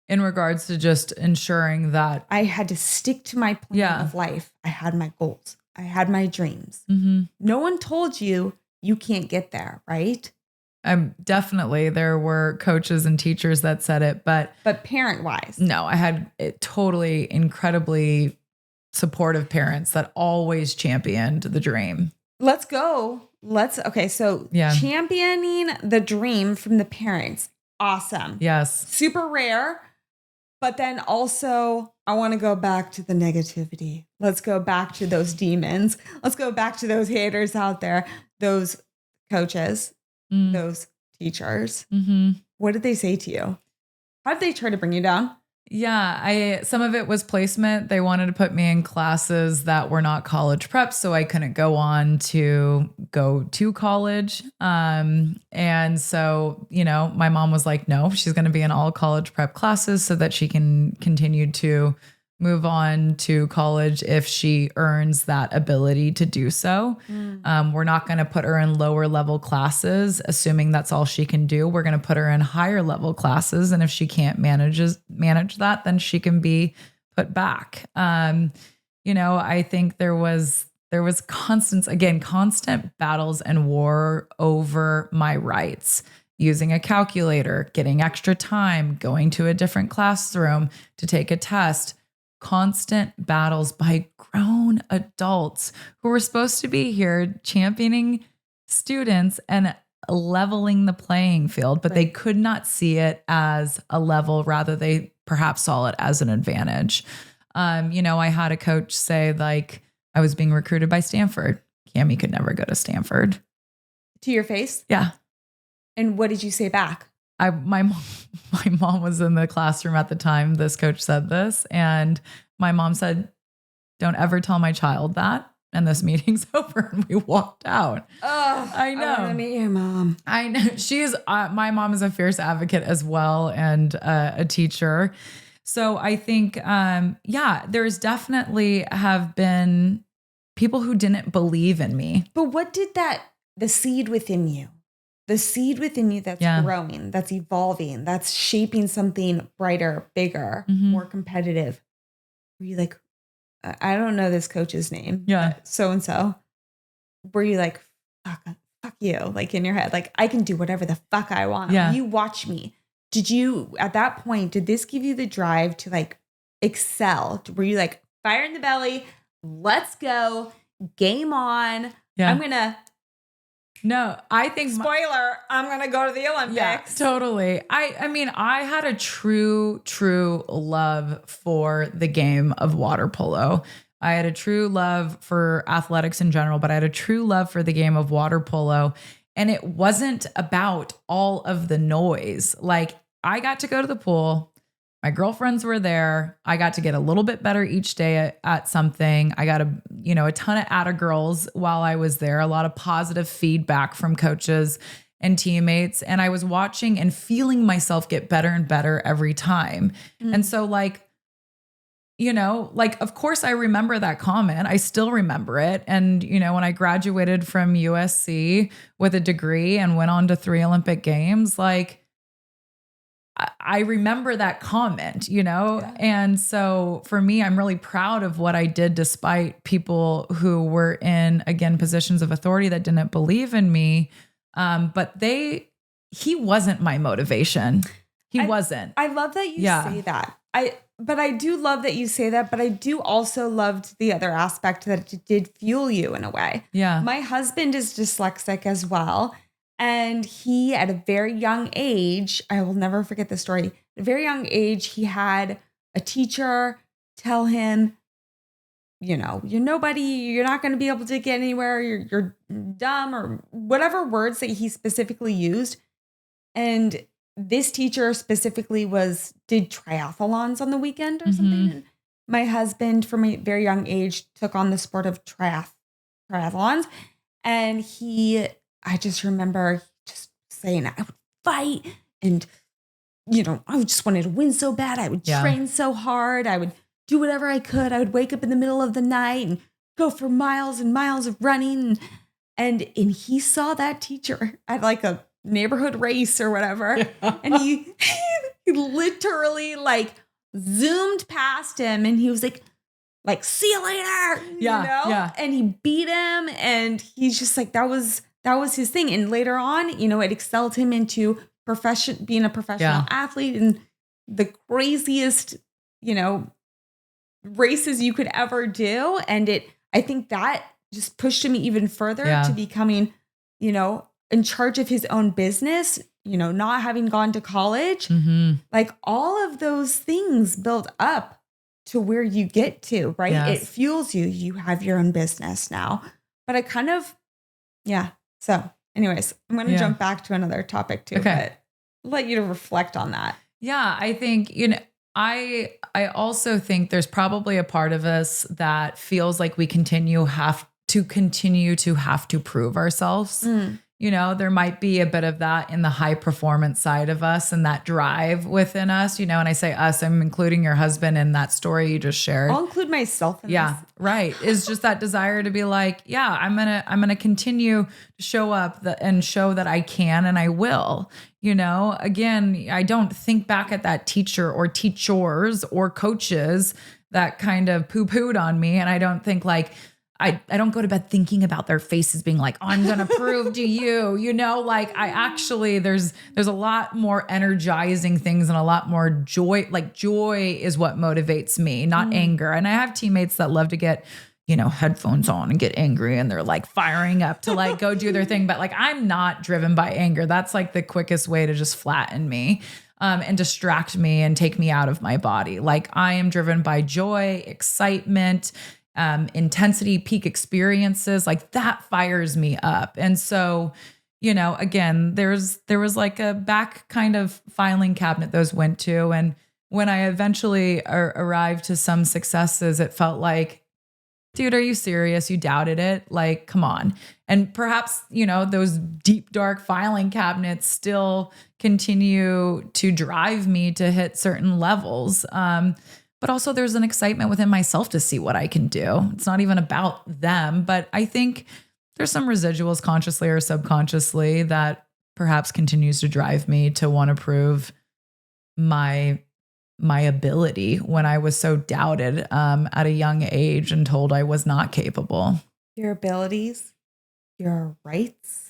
regards to just ensuring that I had to stick to my plan of life. I had my goals. I had my dreams. No one told you can't get there, right? Definitely there were coaches and teachers that said it, but parent wise, no, I had totally incredibly supportive parents that always championed the dream. let's go. So championing the dream from the parents. Awesome. Yes. Super rare. But then also, I want to go back to the negativity. Let's go back to those demons. Let's go back to those haters out there, those coaches, those teachers. Mm-hmm. What did they say to you? How did they try to bring you down? Yeah, some of it was placement. They wanted to put me in classes that were not college prep, so I couldn't go on to go to college. And so, my mom was like, no, she's going to be in all college prep classes so that she can continue to move on to college if she earns that ability to do so. We're not going to put her in lower level classes, assuming that's all she can do. We're going to put her in higher level classes. And if she can't manage that, then she can be put back. I think there was constant battles and war over my rights, using a calculator, getting extra time, going to a different classroom to take a test. Constant battles by grown adults who were supposed to be here championing students and leveling the playing field, but they could not see it as a level. Rather, they perhaps saw it as an advantage. I had a coach say, like, I was being recruited by Stanford. Cami could never go to Stanford. To your face? Yeah. And what did you say back? My mom was in the classroom at the time this coach said this, and my mom said, "Don't ever tell my child that." And this meeting's over, and we walked out. Oh, I know. I want to meet your mom. I know she's. My mom is a fierce advocate as well, and a teacher. So I think, there's definitely have been people who didn't believe in me. But what did the seed within you? The seed within you that's growing, that's evolving, that's shaping something brighter, bigger, more competitive. Were you like, I don't know this coach's name. Yeah. So-and-so. Were you like, fuck you? Like in your head, like, I can do whatever the fuck I want. Yeah. You watch me. At that point, did this give you the drive to like excel? Were you like, fire in the belly, let's go, game on. Yeah. No, I think spoiler, I'm going to go to the Olympics. Yeah, totally. I mean, I had a true love for the game of water polo. I had a true love for athletics in general, but I had a true love for the game of water polo. And it wasn't about all of the noise. Like, I got to go to the pool. My girlfriends were there. I got to get a little bit better each day at something. I got a ton of atta girls while I was there, a lot of positive feedback from coaches and teammates. And I was watching and feeling myself get better and better every time. And so of course I remember that comment. I still remember it. And, when I graduated from USC with a degree and went on to 3 Olympic Games, I remember that comment, And so for me, I'm really proud of what I did despite people who were in, again, positions of authority that didn't believe in me. But he wasn't my motivation. He wasn't. I love that you say that. I do love that you say that, but I do also love the other aspect that it did fuel you in a way. Yeah. My husband is dyslexic as well. And he, at a very young age, I will never forget this story. At a very young age, he had a teacher tell him, you're nobody, you're not going to be able to get anywhere, you're dumb, or whatever words that he specifically used. And this teacher specifically did triathlons on the weekend or something. And my husband, from a very young age, took on the sport of triathlons. And I just remember just saying I would fight and, I just wanted to win so bad. I would train so hard. I would do whatever I could. I would wake up in the middle of the night and go for miles and miles of running. And he saw that teacher at like a neighborhood race or whatever. Yeah. And he literally zoomed past him and he was like, see you later. Yeah. And he beat him. And he's just like, that was his thing. And later on, it excelled him into being a professional athlete and the craziest, races you could ever do. And I think that just pushed him even further Yeah. to becoming, in charge of his own business, not having gone to college. Mm-hmm. Like all of those things build up to where you get to, right? Yes. It fuels you. You have your own business now. But I kind of, yeah. So anyways, I'm going to jump back to another topic too, but I'll let you to reflect on that. Yeah, I think, I also think there's probably a part of us that feels like we have to prove ourselves. There might be a bit of that in the high performance side of us and that drive within us, and I say us, I'm including your husband in that story you just shared. I'll include myself in this. Right. It's just that desire to be like, I'm going to continue to show up and show that I can, and I will, again, I don't think back at that teacher or teachers or coaches that kind of poo-pooed on me. And I don't think like, I don't go to bed thinking about their faces being like, oh, I'm going to prove to you, like I actually, there's a lot more energizing things and a lot more joy. Like joy is what motivates me, not anger. And I have teammates that love to get, headphones on and get angry and they're like firing up to like go do their thing. But like, I'm not driven by anger. That's like the quickest way to just flatten me. And distract me and take me out of my body. Like I am driven by joy, excitement, intensity, peak experiences, like that fires me up. And so, again, there was like a back kind of filing cabinet those went to. And when I eventually arrived to some successes, it felt like, dude, are you serious? You doubted it? Like, come on. And perhaps, those deep, dark filing cabinets still continue to drive me to hit certain levels. But also there's an excitement within myself to see what I can do. It's not even about them, but I think there's some residuals consciously or subconsciously that perhaps continues to drive me to want to prove my ability when I was so doubted at a young age and told I was not capable. Your abilities, your rights,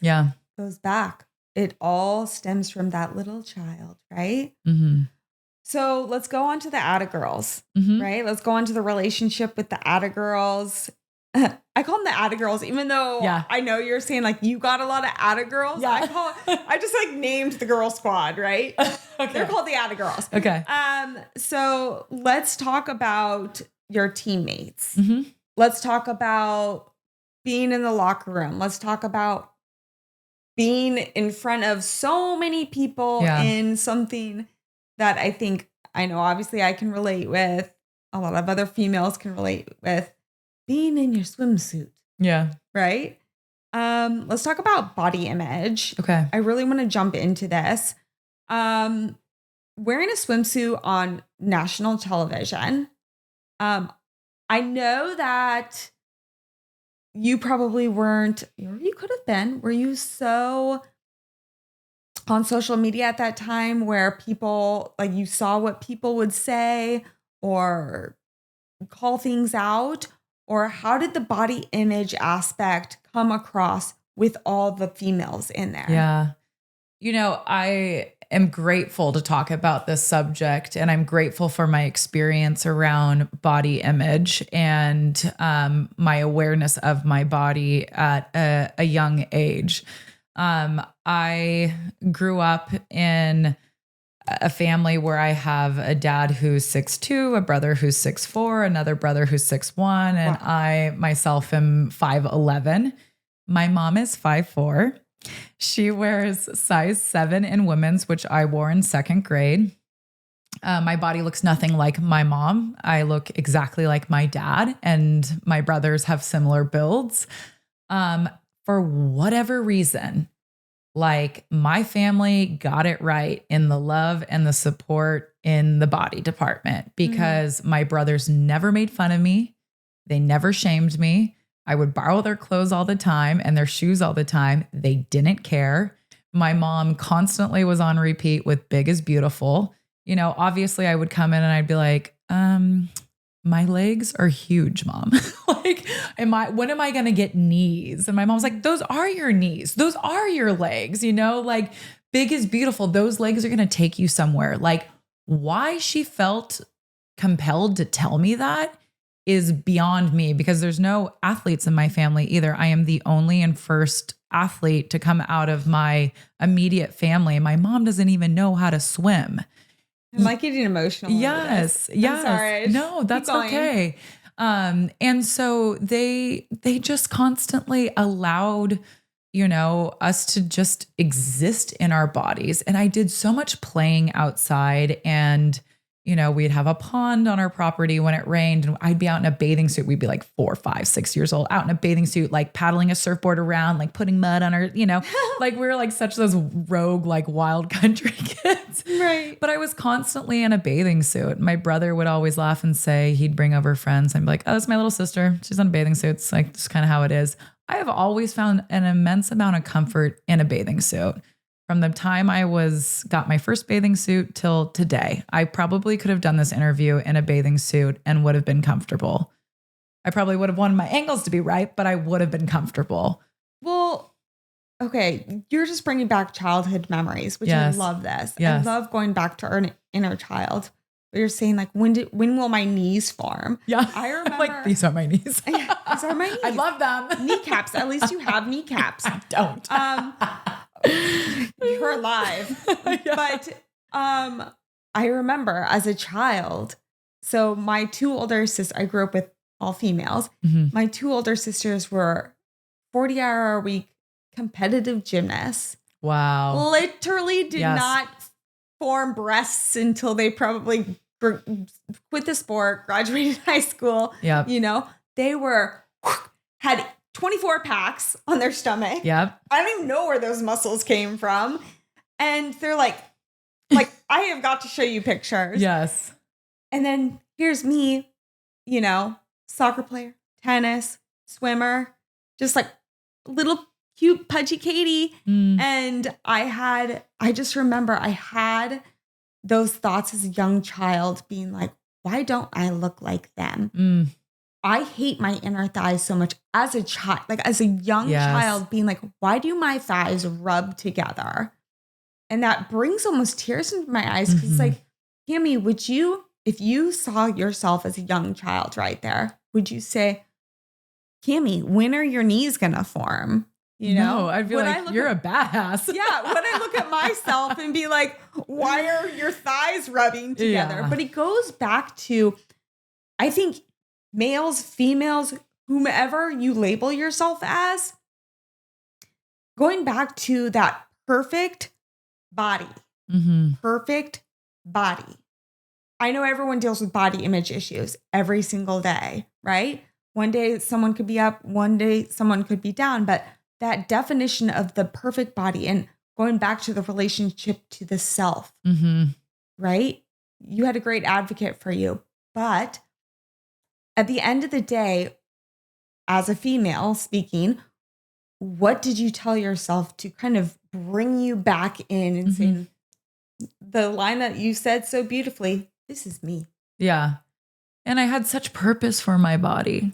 goes back. It all stems from that little child, right? Mm-hmm. So let's go on to the Atta girls, right? Let's go on to the relationship with the Atta girls. I call them the Atta girls, even though I know you're saying like you got a lot of Atta girls. Yeah. I just like named the girl squad, right? Okay. They're called the Atta girls. Okay. So let's talk about your teammates. Mm-hmm. Let's talk about being in the locker room. Let's talk about being in front of so many people in something that I know obviously I can relate with, a lot of other females can relate with, being in your swimsuit. Yeah. Right? Let's talk about body image. Okay. I really want to jump into this. Wearing a swimsuit on national television. I know that you probably weren't, or you could have been, were you so on social media at that time where people, like you saw what people would say or call things out? Or how did the body image aspect come across with all the females in there? Yeah. I am grateful to talk about this subject, and I'm grateful for my experience around body image and my awareness of my body at a young age. I grew up in a family where I have a dad who's 6'2", a brother who's 6'4", another brother who's 6'1", and I myself am 5'11". My mom is 5'4". She wears size 7 in women's, which I wore in second grade. My body looks nothing like my mom. I look exactly like my dad, and my brothers have similar builds. For whatever reason, like my family got it right in the love and the support in the body department because my brothers never made fun of me. They never shamed me. I would borrow their clothes all the time and their shoes all the time. They didn't care. My mom constantly was on repeat with Big is Beautiful. Obviously I would come in and I'd be like, my legs are huge, Mom. Like, when am I going to get knees? And my mom's like, those are your knees. Those are your legs, like Big is Beautiful. Those legs are going to take you somewhere. Like why she felt compelled to tell me that is beyond me because there's no athletes in my family either. I am the only and first athlete to come out of my immediate family. My mom doesn't even know how to swim. I'm like getting emotional. Yes. I'm sorry. No, that's okay. And so they just constantly allowed, us to just exist in our bodies. And I did so much playing outside, and, we'd have a pond on our property when it rained, and I'd be out in a bathing suit. We'd be like 4, 5, 6 years old, out in a bathing suit, like paddling a surfboard around, like putting mud on our, like we were like such those rogue, like wild country kids. Right. But I was constantly in a bathing suit. My brother would always laugh and say, he'd bring over friends. I'd be like, oh, that's my little sister. She's in a bathing suit. It's like, just kind of how it is. I have always found an immense amount of comfort in a bathing suit. From the time I got my first bathing suit till today, I probably could have done this interview in a bathing suit and would have been comfortable. I probably would have wanted my angles to be right, but I would have been comfortable. Well, okay. You're just bringing back childhood memories, which Yes. I love this. Yes. I love going back to our inner child. But you're saying like, when will my knees form? Yeah. I remember. Like, these are my knees. These are my knees. I love them. Kneecaps. At least you have kneecaps. I don't. You're alive. Yeah. But I remember as a child, so my two older sisters, I grew up with all females. Mm-hmm. My two older sisters were 40-hour-a-week competitive gymnasts. Wow. Literally did Yes. not form breasts until they probably quit the sport, graduated high school. Yep. They had 24 packs on their stomach. Yep. I don't even know where those muscles came from. And they're like, I have got to show you pictures. Yes. And then here's me, soccer player, tennis, swimmer, just like little cute pudgy Katie. Mm. And I just remember I had those thoughts as a young child being like, why don't I look like them? Mm. I hate my inner thighs so much as a child, like as a young Yes. child being like, why do my thighs rub together? And that brings almost tears into my eyes. Cause Mhm. like, Cammy, if you saw yourself as a young child right there, would you say, Cammy, when are your knees going to form? No, I'd be When like, you're a badass. Yeah, when I look at myself and be like, why are your thighs rubbing together? Yeah. But it goes back to, I think, males, females, whomever you label yourself as, going back to that perfect body. Mm-hmm. Perfect body. I know everyone deals with body image issues every single day, right? One day someone could be up, one day someone could be down, but that definition of the perfect body and going back to the relationship to the self, Mm-hmm. right? You had a great advocate for you, but at the end of the day, as a female speaking, what did you tell yourself to kind of bring you back in and saying the line that you said so beautifully, this is me. Yeah. And I had such purpose for my body.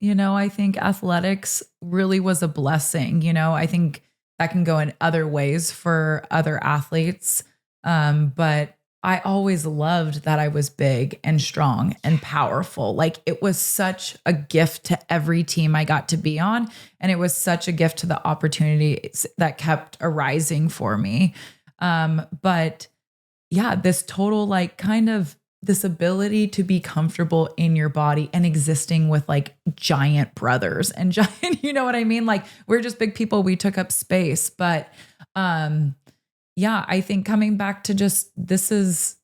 I think athletics really was a blessing. I think that can go in other ways for other athletes. But I always loved that I was big and strong and powerful. Like it was such a gift to every team I got to be on. And it was such a gift to the opportunities that kept arising for me. But yeah, this total like kind of this ability to be comfortable in your body and existing with like giant brothers and giant, you know what I mean? Like we're just big people. We took up space, but, yeah, I think coming back to just, this is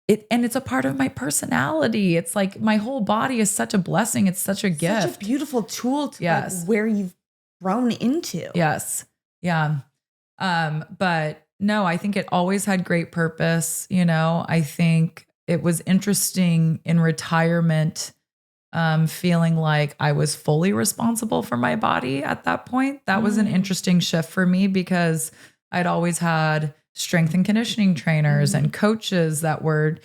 it. And it's a part of my personality. It's like my whole body is such a blessing. It's such a gift. Such a beautiful tool to Yes. like where you've grown into. Yes. Yeah. But no, I think it always had great purpose. I think it was interesting in retirement, feeling like I was fully responsible for my body at that point. That was an interesting shift for me because I'd always had strength and conditioning trainers and coaches that were,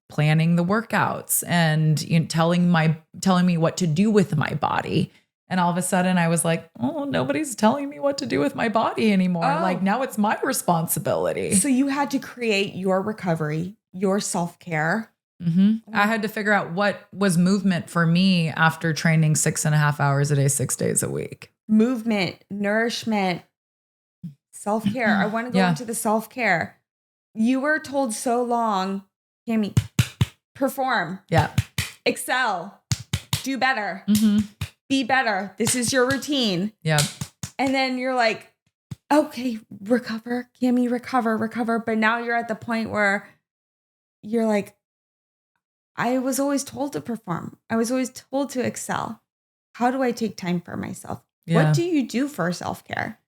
planning the workouts and telling me what to do with my body. And all of a sudden I was like, oh, nobody's telling me what to do with my body anymore. Oh. Like now it's my responsibility. So you had to create your recovery, your self-care I had to figure out what was movement for me after training 6.5 hours a day, 6 days a week. Movement, nourishment, self-care. I want to go into the self-care. You were told so long, Cammy, perform. Yeah. Excel. Do better. Be better. This is your routine. Yeah. And then you're like, okay, recover, Cammy, recover. But now you're at the point where you're like, I was always told to perform. I was always told to excel. How do I take time for myself? Yeah. What do you do for self-care?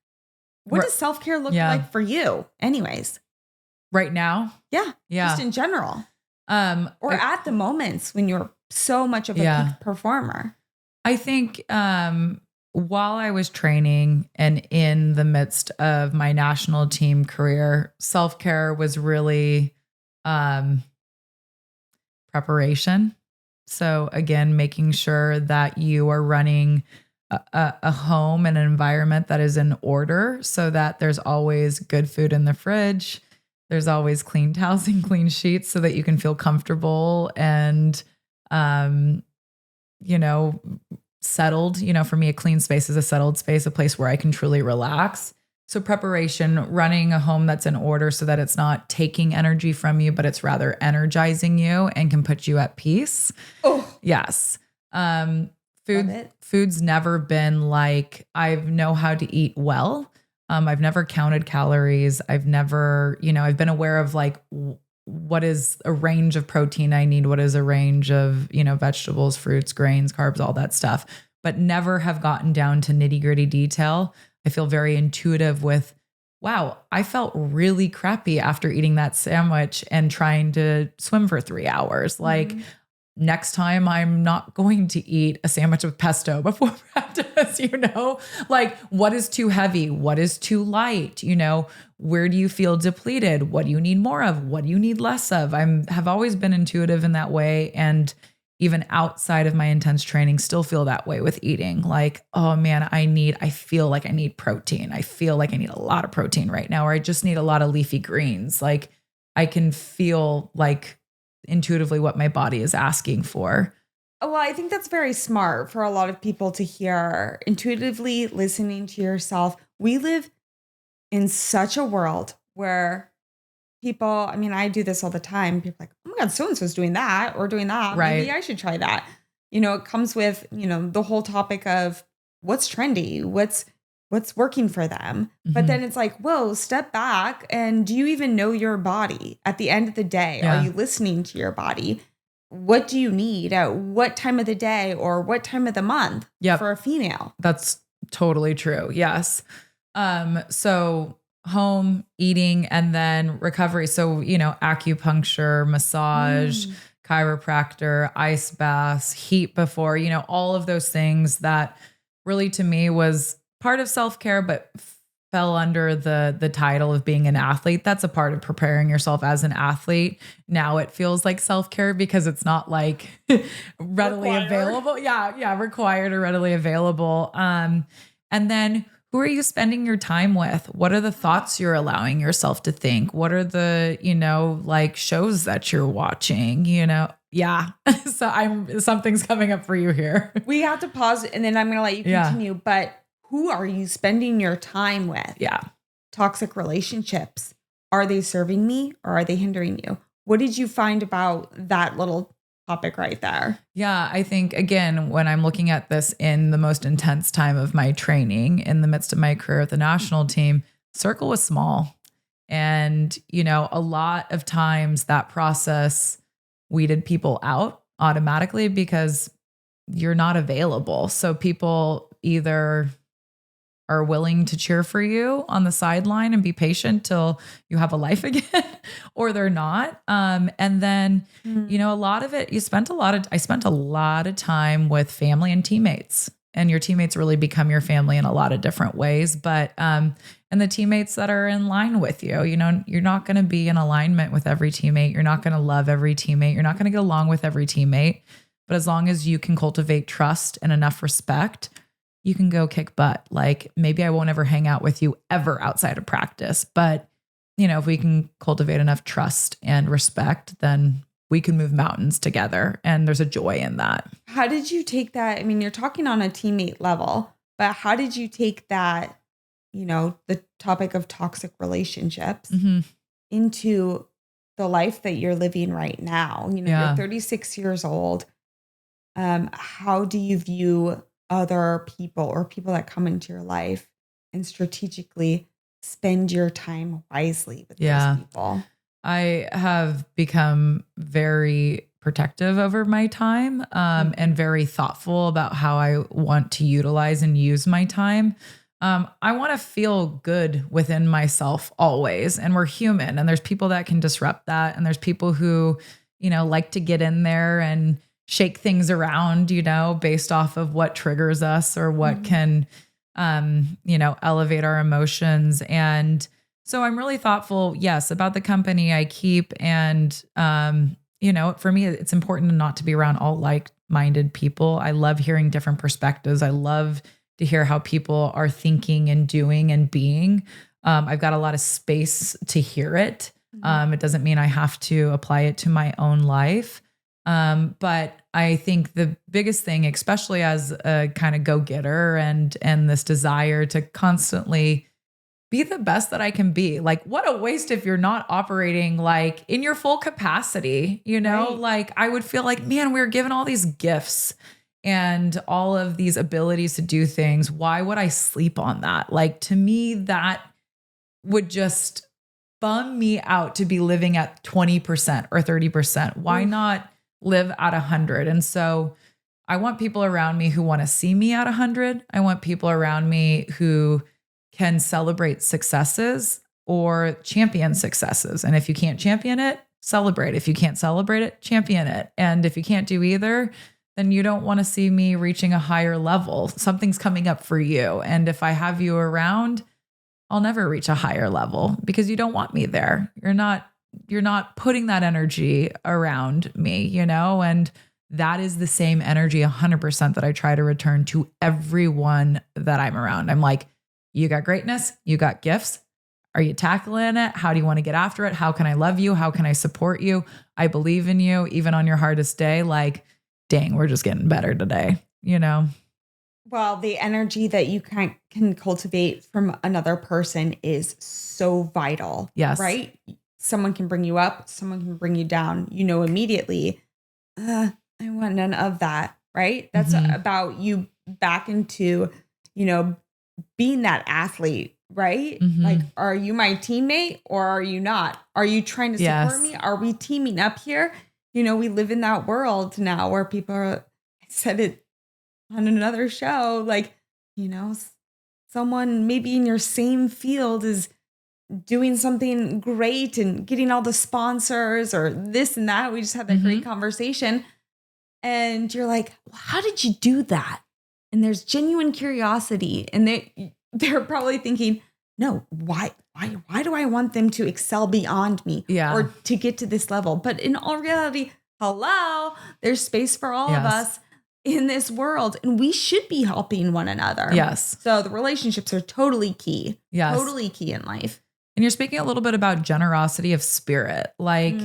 What does self-care look like for you anyways? Right now? Yeah. Just in general. Or at the moments when you're so much of a peak performer. I think while I was training and in the midst of my national team career, self-care was really preparation. So again, making sure that you are running a home and an environment that is in order so that there's always good food in the fridge. There's always clean towels and clean sheets so that you can feel comfortable and, settled. For me, a clean space is a settled space, a place where I can truly relax. So preparation, running a home that's in order so that it's not taking energy from you, but it's rather energizing you and can put you at peace. Oh, yes. Food's never been like, I know how to eat well. I've never counted calories. I've never, I've been aware of like, what is a range of protein I need? What is a range of, vegetables, fruits, grains, carbs, all that stuff, but never have gotten down to nitty gritty detail. I feel very intuitive with, wow, I felt really crappy after eating that sandwich and trying to swim for 3 hours. Like, next time I'm not going to eat a sandwich with pesto before practice, like what is too heavy? What is too light? Where do you feel depleted? What do you need more of? What do you need less of? Have always been intuitive in that way. And even outside of my intense training, still feel that way with eating. Like, oh man, I feel like I need protein. I feel like I need a lot of protein right now, or I just need a lot of leafy greens. Like I can feel like intuitively what my body is asking for. Well, I think that's very smart for a lot of people to hear, intuitively listening to yourself. We live in such a world where people, I do this all the time. People are like, oh my God, so-and-so's doing that or doing that. Right. Maybe I should try that. It comes with, the whole topic of what's trendy, what's working for them. But then it's like, whoa, step back. And do you even know your body at the end of the day? Yeah. Are you listening to your body? What do you need at what time of the day or what time of the month for a female? That's totally true. Yes. So home, eating, and then recovery. So, acupuncture, massage, chiropractor, ice baths, heat before, all of those things that really to me was part of self-care, but fell under the title of being an athlete. That's a part of preparing yourself as an athlete. Now it feels like self-care because it's not like readily available. Yeah. Required or readily available. And then who are you spending your time with? What are the thoughts you're allowing yourself to think? What are the, like shows that you're watching, Yeah. So something's coming up for you here. We have to pause and then I'm going to let you continue, but who are you spending your time with? Yeah. Toxic relationships. Are they serving me or are they hindering you? What did you find about that little topic right there? Yeah, I think, again, when I'm looking at this in the most intense time of my training, in the midst of my career at the national team, circle was small. And, a lot of times that process weeded people out automatically because you're not available. So people either are willing to cheer for you on the sideline and be patient till you have a life again, or they're not. And then, a lot of it, I spent a lot of time with family and teammates, and your teammates really become your family in a lot of different ways. But, and the teammates that are in line with you, you're not going to be in alignment with every teammate. You're not going to love every teammate. You're not going to get along with every teammate. But as long as you can cultivate trust and enough respect, you can go kick butt. Like maybe I won't ever hang out with you ever outside of practice, but if we can cultivate enough trust and respect, then we can move mountains together. And there's a joy in that. How did you take that? I mean, you're talking on a teammate level, but how did you take that, the topic of toxic relationships into the life that you're living right now? You're 36 years old. How do you view other people or people that come into your life and strategically spend your time wisely with those people? I have become very protective over my time and very thoughtful about how I want to utilize and use my time. I want to feel good within myself always. And we're human, and there's people that can disrupt that. And there's people who, like to get in there and shake things around, based off of what triggers us or what can, elevate our emotions. And so I'm really thoughtful, yes, about the company I keep. And, for me, it's important not to be around all like-minded people. I love hearing different perspectives. I love to hear how people are thinking and doing and being. I've got a lot of space to hear it. It doesn't mean I have to apply it to my own life. But I think the biggest thing, especially as a kind of go-getter and this desire to constantly be the best that I can be. Like, what a waste if you're not operating like in your full capacity, Right. Like I would feel like, man, we're given all these gifts and all of these abilities to do things. Why would I sleep on that? Like, to me, that would just bum me out to be living at 20% or 30%. Why not live at 100? And so I want people around me who want to see me at 100. I want people around me who can celebrate successes or champion successes. And if you can't champion it, celebrate. If you can't celebrate it, champion it. And if you can't do either, then you don't want to see me reaching a higher level. Something's coming up for you. And if I have you around, I'll never reach a higher level because you don't want me there. You're not putting that energy around me, and that is the same energy 100% that I try to return to everyone that I'm around. I'm like, you got greatness, you got gifts. Are you tackling it? How do you want to get after it? How can I love you? How can I support you? I believe in you, even on your hardest day. Like, dang, we're just getting better today, Well, the energy that you can cultivate from another person is so vital. Yes. Right? Someone can bring you up, someone can bring you down. Immediately, I want none of that. Right? That's about you back into, being that athlete. Right? Like, are you my teammate or are you not? Are you trying to support me? Are we teaming up here? We live in that world now where people are, I said it on another show, like, someone maybe in your same field is doing something great and getting all the sponsors or this and that. We just had that great conversation. And you're like, well, how did you do that? And there's genuine curiosity. And they're probably thinking, no, why do I want them to excel beyond me or to get to this level? But in all reality, hello, there's space for all of us in this world, and we should be helping one another. Yes. So the relationships are totally key. Yes. Totally key in life. And you're speaking a little bit about generosity of spirit. Like,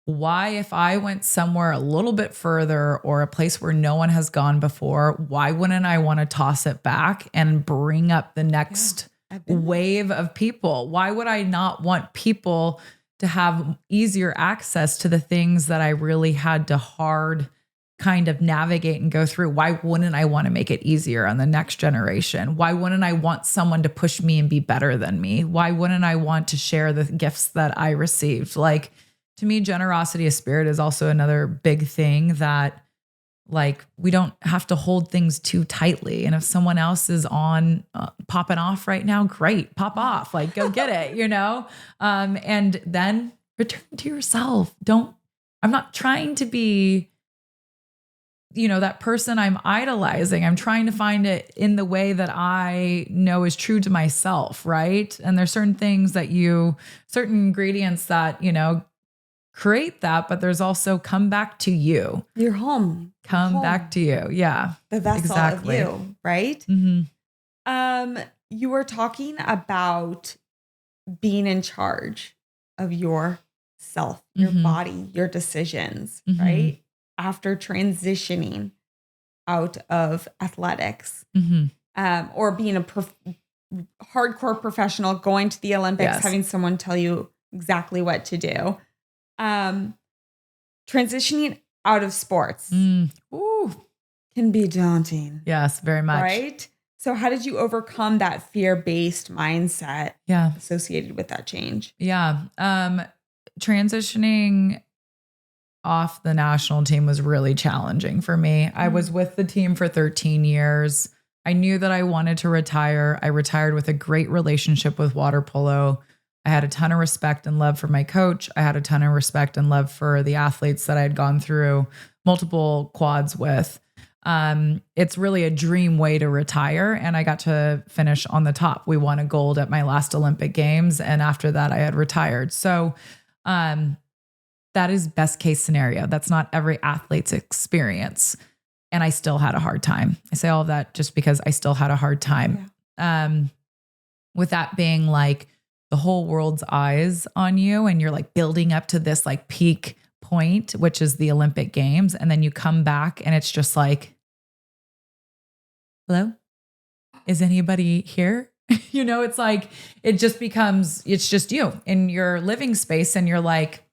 why, if I went somewhere a little bit further or a place where no one has gone before, why wouldn't I want to toss it back and bring up the next wave of people? Why would I not want people to have easier access to the things that I really had to hard kind of navigate and go through? Why wouldn't I want to make it easier on the next generation? Why wouldn't I want someone to push me and be better than me? Why wouldn't I want to share the gifts that I received? Like, to me, generosity of spirit is also another big thing that, like, we don't have to hold things too tightly. And if someone else is on popping off right now, great, pop off, like, go get it, and then return to yourself. I'm not trying to be, that person I'm idolizing. I'm trying to find it in the way that I know is true to myself. Right. And there's certain things certain ingredients that, create that, but there's also come back to you. Your home. Come back to you. Yeah. The vessel of you, right? You were talking about being in charge of your self, your body, your decisions, right? After transitioning out of athletics, or being a hardcore professional, going to the Olympics, having someone tell you exactly what to do. Transitioning out of sports can be daunting. Yes, very much. Right? So how did you overcome that fear-based mindset associated with that change? Yeah. Transitioning off the national team was really challenging for me. I was with the team for 13 years. I knew that I wanted to retire. I retired with a great relationship with water polo. I had a ton of respect and love for my coach. I had a ton of respect and love for the athletes that I had gone through multiple quads with. It's really a dream way to retire. And I got to finish on the top. We won a gold at my last Olympic Games. And after that, I had retired. So that is best case scenario. That's not every athlete's experience. And I still had a hard time. I say all of that just because I still had a hard time. Yeah. With that being like the whole world's eyes on you and you're like building up to this like peak point, which is the Olympic Games. And then you come back and it's just like, hello, is anybody here? It's like, it just becomes, it's just you in your living space. And you're like,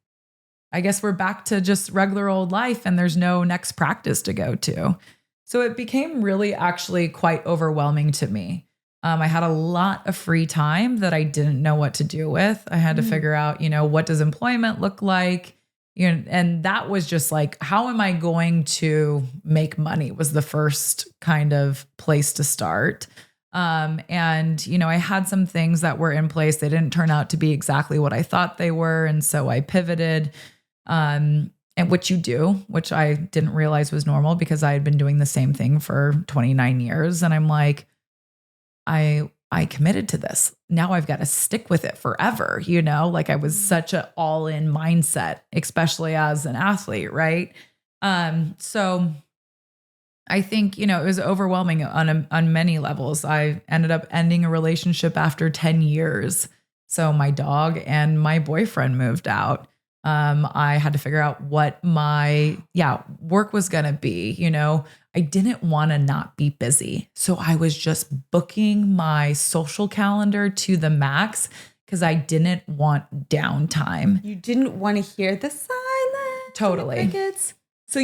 I guess we're back to just regular old life and there's no next practice to go to. So it became really actually quite overwhelming to me. I had a lot of free time that I didn't know what to do with. I had to figure out, what does employment look like? And that was just like, how am I going to make money was the first kind of place to start. And, I had some things that were in place. They didn't turn out to be exactly what I thought they were. And so I pivoted. And which you do, which I didn't realize was normal because I had been doing the same thing for 29 years. And I'm like, I committed to this. Now I've got to stick with it forever. Like I was such an all in mindset, especially as an athlete. Right. So I think, it was overwhelming on many levels. I ended up ending a relationship after 10 years. So my dog and my boyfriend moved out. I had to figure out what my work was going to be. I didn't want to not be busy. So I was just booking my social calendar to the max because I didn't want downtime. You didn't want to hear the silence. Totally. Crickets. So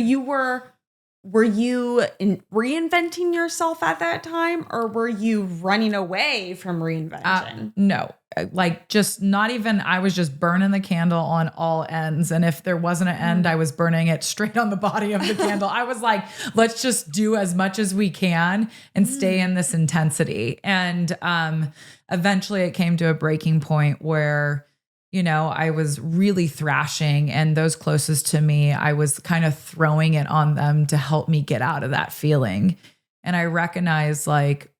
were you reinventing yourself at that time or were you running away from reinvention? No. Like just not even, I was just burning the candle on all ends. And if there wasn't an end, I was burning it straight on the body of the candle. I was like, let's just do as much as we can and stay in this intensity. And eventually it came to a breaking point where, I was really thrashing and those closest to me, I was kind of throwing it on them to help me get out of that feeling. And I recognized like,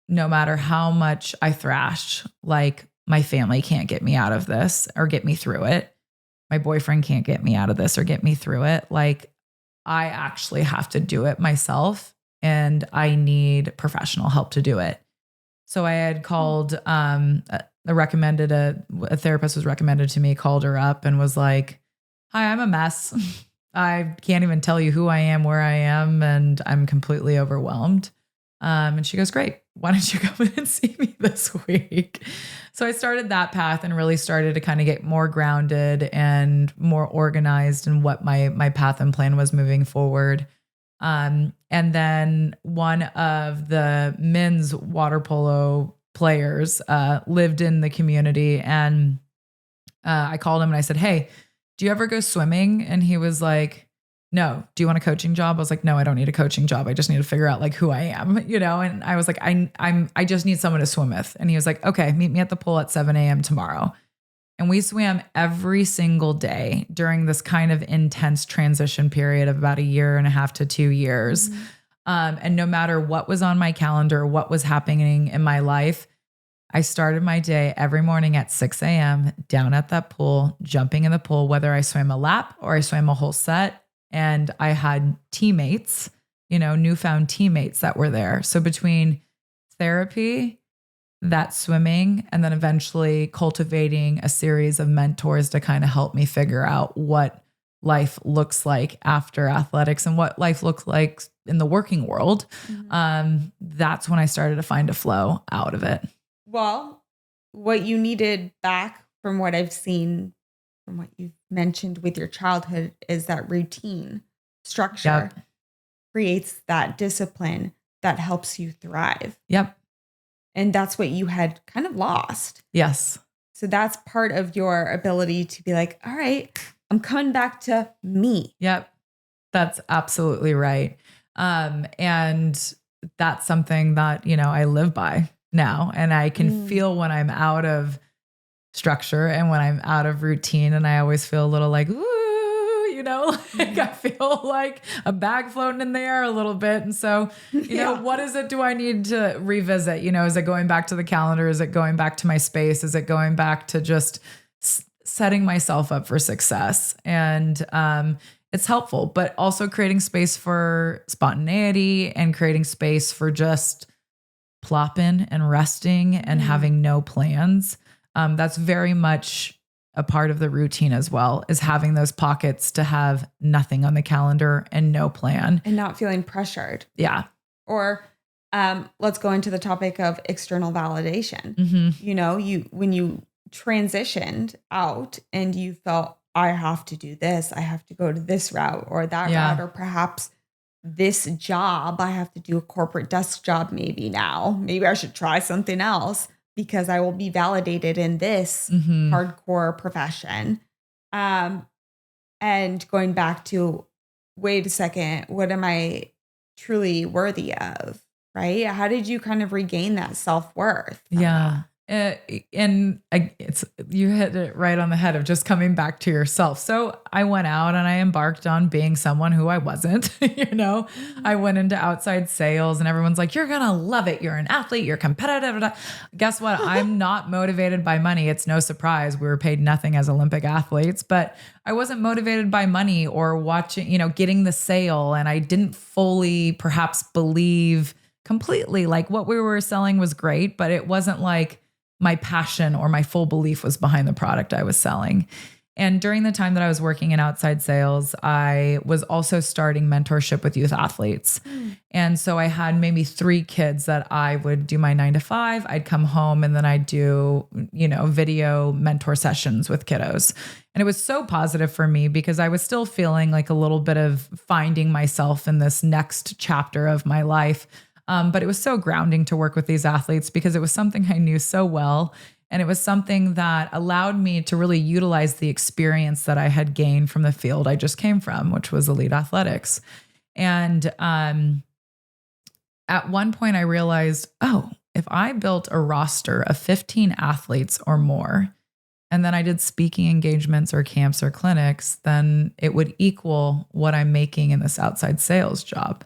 no matter how much I thrashed, like my family can't get me out of this or get me through it. My boyfriend can't get me out of this or get me through it. Like I actually have to do it myself and I need professional help to do it. So I had called, a therapist was recommended to me, called her up and was like, hi, I'm a mess. I can't even tell you who I am, where I am, and I'm completely overwhelmed. And she goes, great. Why don't you come in and see me this week? So I started that path and really started to kind of get more grounded and more organized in what my path and plan was moving forward. And then one of the men's water polo players lived in the community and I called him and I said, hey, do you ever go swimming? And he was like, no. Do you want a coaching job? I was like, no, I don't need a coaching job. I just need to figure out like who I am, and I was like, I just need someone to swim with. And he was like, okay, meet me at the pool at 7 a.m. tomorrow. And we swam every single day during this kind of intense transition period of about 1.5 to 2 years. Mm-hmm. And no matter what was on my calendar, what was happening in my life, I started my day every morning at 6 a.m. down at that pool, jumping in the pool, whether I swam a lap or I swam a whole set. And I had teammates, newfound teammates that were there. So between therapy that swimming, and then eventually cultivating a series of mentors to kind of help me figure out what life looks like after athletics and what life looks like in the working world. That's when I started to find a flow out of it. Well, what you needed back from what I've seen, from what you've mentioned with your childhood, is that routine structure creates that discipline that helps you thrive. Yep. And that's what you had kind of lost. Yes. So that's part of your ability to be like, all right, I'm coming back to me. Yep. That's absolutely right. And that's something that, I live by now, and I can feel when I'm out of structure and when I'm out of routine, and I always feel a little like, ooh, like I feel like a bag floating in the air a little bit. And so, what is it do I need to revisit? Is it going back to the calendar? Is it going back to my space? Is it going back to just setting myself up for success? And, it's helpful, but also creating space for spontaneity and creating space for just plopping and resting and having no plans. That's very much a part of the routine as well, is having those pockets to have nothing on the calendar and no plan. And not feeling pressured. Yeah. Or let's go into the topic of external validation. When you transitioned out and you felt, I have to do this, I have to go to this route or that route, or perhaps this job, I have to do a corporate desk job maybe now. Maybe I should try something else because I will be validated in this hardcore profession. And going back to, wait a second, what am I truly worthy of? Right? How did you kind of regain that self-worth? Yeah. You hit it right on the head of just coming back to yourself. So I went out and I embarked on being someone who I wasn't. I went into outside sales and everyone's like, you're going to love it. You're an athlete. You're competitive. Guess what? I'm not motivated by money. It's no surprise. We were paid nothing as Olympic athletes, but I wasn't motivated by money or watching, getting the sale. And I didn't fully perhaps believe completely, like what we were selling was great, but it wasn't like my passion or my full belief was behind the product I was selling. And during the time that I was working in outside sales, I was also starting mentorship with youth athletes. And so I had maybe 3 kids that I would do my 9 to 5. I'd come home and then I'd do, video mentor sessions with kiddos. And it was so positive for me because I was still feeling like a little bit of finding myself in this next chapter of my life. But it was so grounding to work with these athletes because it was something I knew so well. And it was something that allowed me to really utilize the experience that I had gained from the field I just came from, which was elite athletics. And at one point I realized, if I built a roster of 15 athletes or more, and then I did speaking engagements or camps or clinics, then it would equal what I'm making in this outside sales job.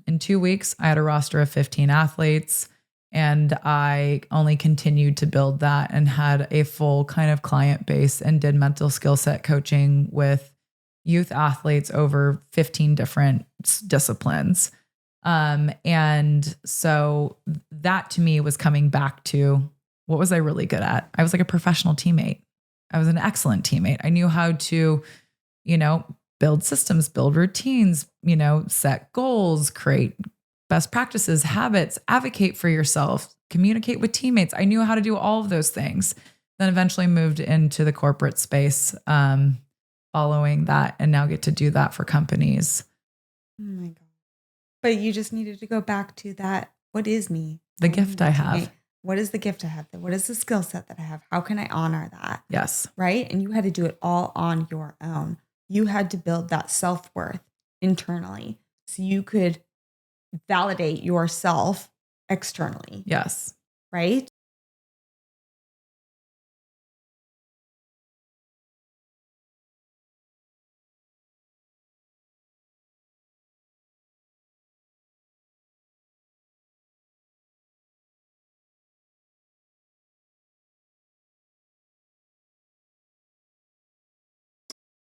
In 2 weeks, I had a roster of 15 athletes, and I only continued to build that and had a full kind of client base and did mental skill set coaching with youth athletes over 15 different disciplines. And so that to me was coming back to, what was I really good at? I was like a professional teammate. I was an excellent teammate. I knew how to, build systems, build routines, set goals, create best practices, habits, advocate for yourself, communicate with teammates. I knew how to do all of those things. Then eventually moved into the corporate space following that, and now get to do that for companies. Oh my God. But you just needed to go back to that. What is me? The gift I have. What is the gift I have? What is the skill set that I have? How can I honor that? Yes. Right? And you had to do it all on your own. You had to build that self-worth internally so you could validate yourself externally. Yes. Right?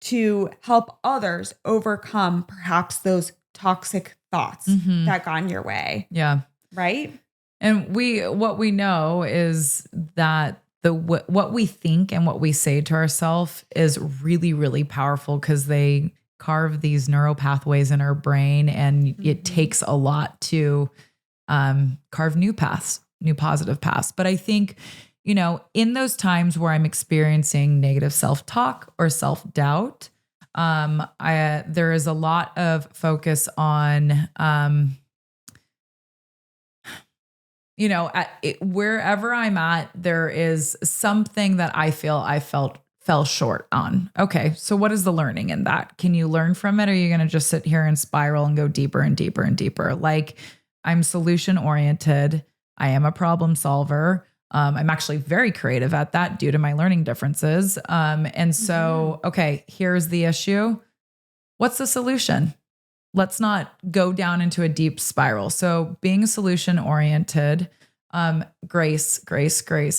To help others overcome perhaps those toxic thoughts that got in your way. Yeah. Right? And what we know is that what we think and what we say to ourselves is really, really powerful because they carve these neural pathways in our brain, and it takes a lot to carve new paths, new positive paths. But I think, in those times where I'm experiencing negative self-talk or self-doubt, there is a lot of focus on, wherever I'm at, there is something that I feel I fell short on. Okay, so what is the learning in that? Can you learn from it? Or are you going to just sit here and spiral and go deeper and deeper and deeper? Like, I'm solution oriented. I am a problem solver. I'm actually very creative at that due to my learning differences. And so, okay, here's the issue. What's the solution? Let's not go down into a deep spiral. So being solution oriented, grace,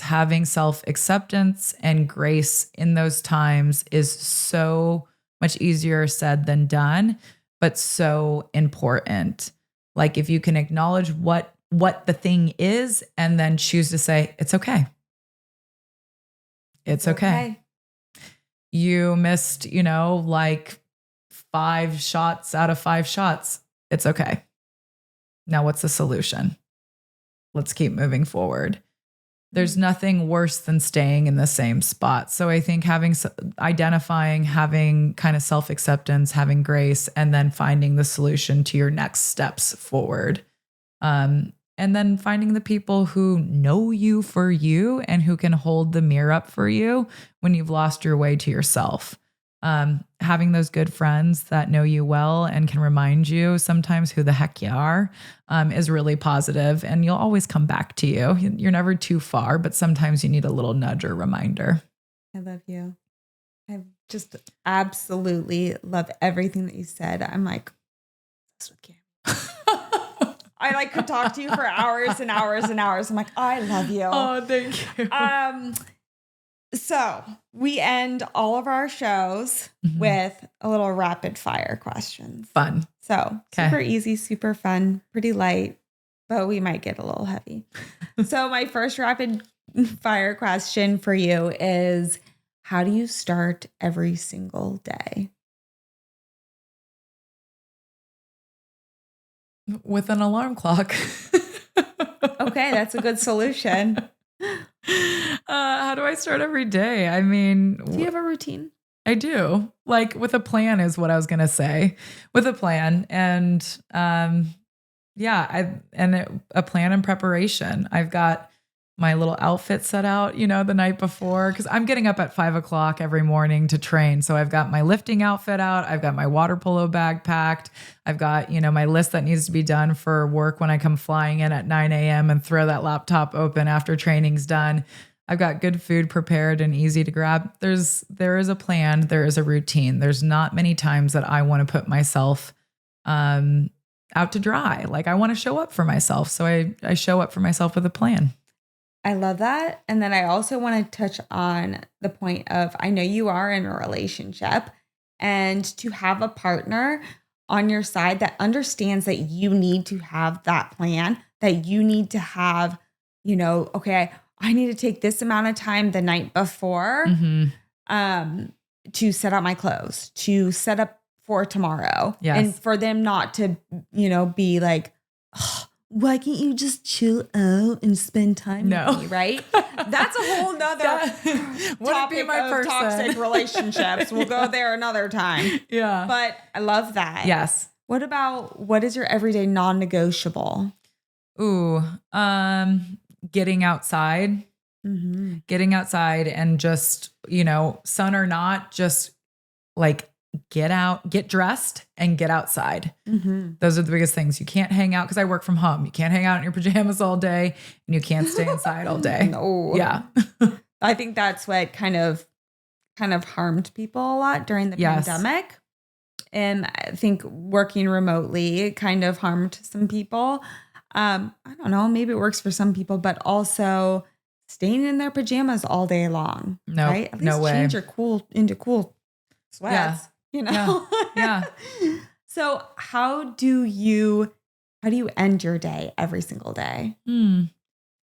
having self-acceptance and grace in those times is so much easier said than done, but so important. Like if you can acknowledge what the thing is and then choose to say, it's okay. It's okay. You missed, like 5 shots out of 5 shots. It's okay. Now what's the solution? Let's keep moving forward. There's nothing worse than staying in the same spot. So I think identifying, having kind of self-acceptance, having grace, and then finding the solution to your next steps forward. And then finding the people who know you for you and who can hold the mirror up for you when you've lost your way to yourself. Having those good friends that know you well and can remind you sometimes who the heck you are, is really positive, and you'll always come back to you. You're never too far, but sometimes you need a little nudge or reminder. I love you. I just absolutely love everything that you said. I'm like, I could talk to you for hours and hours and hours. I'm like, I love you. Oh, thank you. So we end all of our shows with a little rapid fire questions. Fun. So super easy, super fun, pretty light, but we might get a little heavy. So my first rapid fire question for you is, how do you start every single day? With an alarm clock. Okay, that's a good solution. How do I start every day? I mean, do you have a routine? I do. Like with a plan is what I was going to say. With a plan and a plan and preparation. I've got my little outfit set out, the night before, because I'm getting up at 5:00 every morning to train. So I've got my lifting outfit out. I've got my water polo bag packed. I've got, my list that needs to be done for work when I come flying in at 9 a.m. and throw that laptop open after training's done. I've got good food prepared and easy to grab. There is a plan. There is a routine. There's not many times that I want to put myself out to dry. Like I want to show up for myself. So I show up for myself with a plan. I love that. And then I also want to touch on the point of, I know you are in a relationship, and to have a partner on your side that understands that you need to have that plan, that you need to have, okay, I need to take this amount of time the night before to set out my clothes, to set up for tomorrow. Yes. And for them not to, be like, oh, why can't you just chill out and spend time with me, right? That's a whole nother topic of toxic relationships. We'll go there another time. Yeah. But I love that. Yes. What is your everyday non-negotiable? Ooh, getting outside. Getting outside and just, sun or not, just like get out, get dressed and get outside. Those are the biggest things. You can't hang out because I work from home. You can't hang out in your pajamas all day and you can't stay inside all day. No. Yeah. I think that's what kind of harmed people a lot during the pandemic. And I think working remotely kind of harmed some people. I don't know, maybe it works for some people, but also staying in their pajamas all day long. No, right? At least no way. Change your cool sweats. Yeah. Yeah. Yeah. So how do you How do you end your day every single day?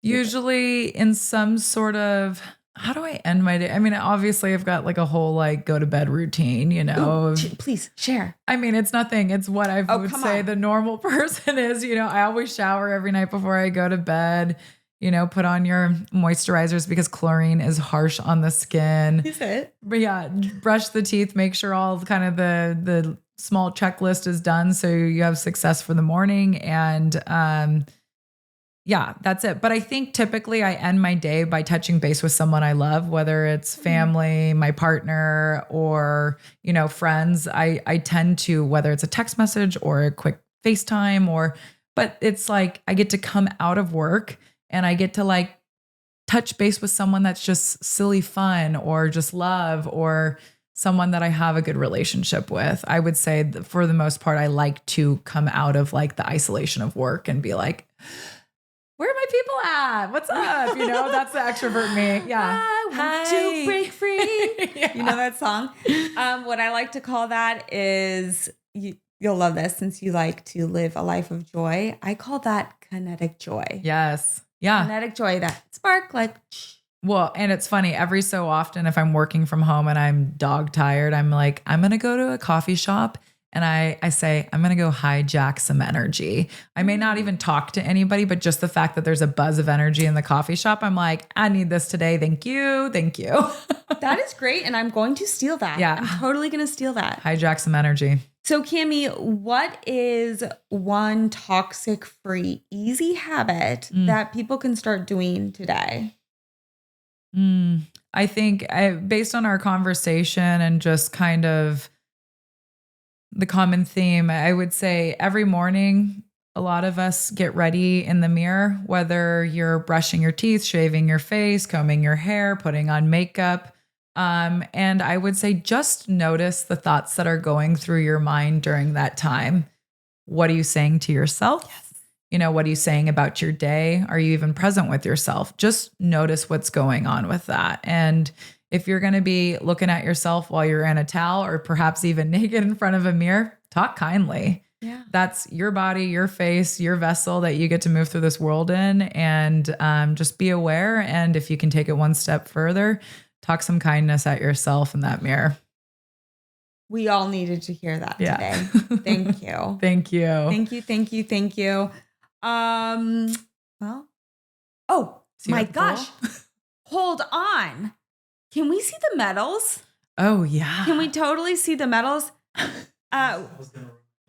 Usually in some sort of, how do I end my day? I mean, obviously I've got like a whole like go to bed routine, you know. Ooh, please share. I mean, it's nothing. It's what I would say the normal person is, you know. I always shower every night before I go to bed, you know, put on your moisturizers because chlorine is harsh on the skin. Is it? But yeah, brush the teeth, make sure all kind of the small checklist is done so you have success for the morning. And yeah, that's it. But I think typically I end my day by touching base with someone I love, whether it's family, my partner, or, you know, friends. I tend to, whether it's a text message or a quick FaceTime but it's like I get to come out of work and I get to like touch base with someone that's just silly fun or just love or someone that I have a good relationship with. I would say that for the most part, I like to come out of like the isolation of work and be like, where are my people at? What's up? You know, that's the extrovert me. Yeah. I want to break free. Yeah. You know that song? What I like to call that is, you'll love this since you like to live a life of joy. I call that kinetic joy. Yes. Yeah. Kinetic joy, that spark like. Well, and it's funny, every so often if I'm working from home and I'm dog tired, I'm like, I'm going to go to a coffee shop. And I say, I'm going to go hijack some energy. I may not even talk to anybody, but just the fact that there's a buzz of energy in the coffee shop, I'm like, I need this today. Thank you. Thank you. That is great. And I'm going to steal that. Yeah. I'm totally going to steal that. Hijack some energy. So Cami, what is one toxic-free, easy habit that people can start doing today? I think based on our conversation and just kind of the common theme, I would say every morning, a lot of us get ready in the mirror, whether you're brushing your teeth, shaving your face, combing your hair, putting on makeup. And I would say just notice the thoughts that are going through your mind during that time. What are you saying to yourself? Yes. You know, what are you saying about your day? Are you even present with yourself? Just notice what's going on with that. And if you're going to be looking at yourself while you're in a towel or perhaps even naked in front of a mirror, talk kindly. Yeah. That's your body, your face, your vessel that you get to move through this world in. And just be aware. And if you can take it one step further, talk some kindness at yourself in that mirror. We all needed to hear that today. Thank you. Thank you. Thank you. Thank you. Thank you. Well, oh my gosh. Hold on. Can we see the medals? Oh, yeah. Can we totally see the medals?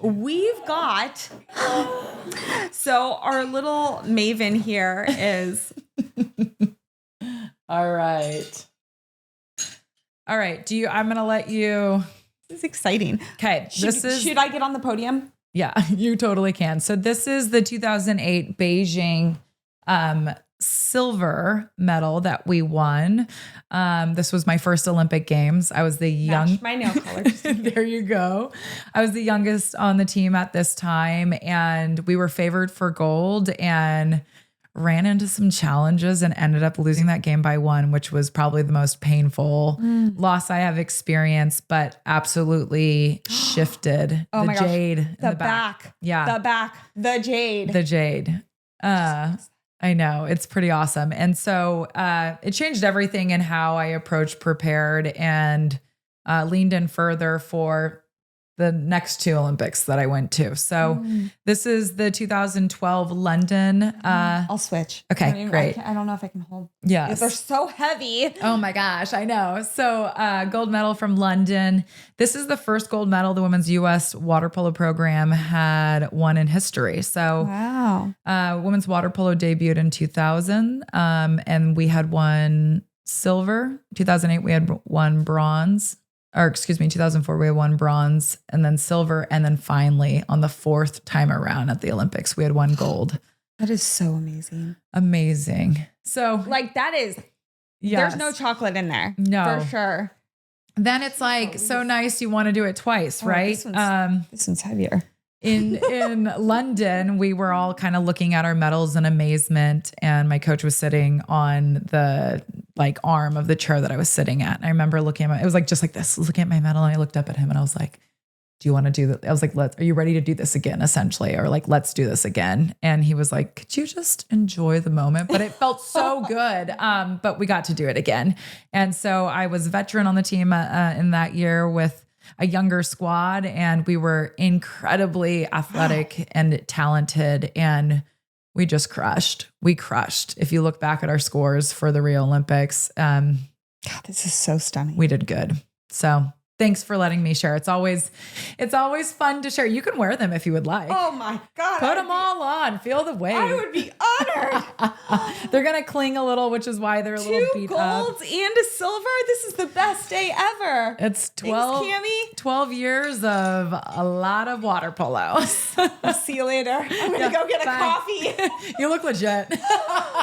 We've got, so our little Maven here is. All right. I'm going to let you. This is exciting. Okay. Should I get on the podium? Yeah, you totally can. So this is the 2008 Beijing silver medal that we won. This was my first Olympic Games. I was the young. My nail color. There you go. I was the youngest on the team at this time, and we were favored for gold and ran into some challenges and ended up losing that game by 1, which was probably the most painful loss I have experienced, but absolutely shifted oh the my jade gosh. in the back. Yeah. The jade. The jade. I know, it's pretty awesome. And so it changed everything in how I approached, prepared, and leaned in further for the next 2 Olympics that I went to. So this is the 2012 London. I'll switch. Okay, great. I don't know if I can hold. Yeah. They're so heavy. Oh my gosh, I know. So gold medal from London. This is the first gold medal the women's U.S. water polo program had won in history. So wow. Women's water polo debuted in 2000 and we had won silver. 2008, we had won bronze. 2004, we had won bronze and then silver. And then finally on the 4th time around at the Olympics, we had won gold. That is so amazing. Amazing. So like that is, there's no chocolate in there. No. For sure. Then it's like, so nice. You want to do it twice, right? This one's heavier. In London, we were all kind of looking at our medals in amazement, and my coach was sitting on the arm of the chair that I was sitting at. And I remember looking at it was just like this, looking at my medal, and I looked up at him and I was like, do you want to do that? I was like, are you ready to do this again? Essentially, or like, let's do this again. And he was like, could you just enjoy the moment? But it felt so good. But we got to do it again. And so I was veteran on the team in that year with a younger squad, and we were incredibly athletic and talented, and we just crushed. We crushed. If you look back at our scores for the Rio Olympics, God, this is so stunning. we did good. So thanks for letting me share. It's always fun to share. You can wear them if you would like. Oh my God. Put them all on. Feel the weight. I would be honored. They're going to cling a little, which is why they're a little beat up. 2 golds and a silver. This is the best day ever. It's 12, Thanks, Cammy. 12 years of a lot of water polo. I'll see you later. I'm going to go get a coffee. You look legit.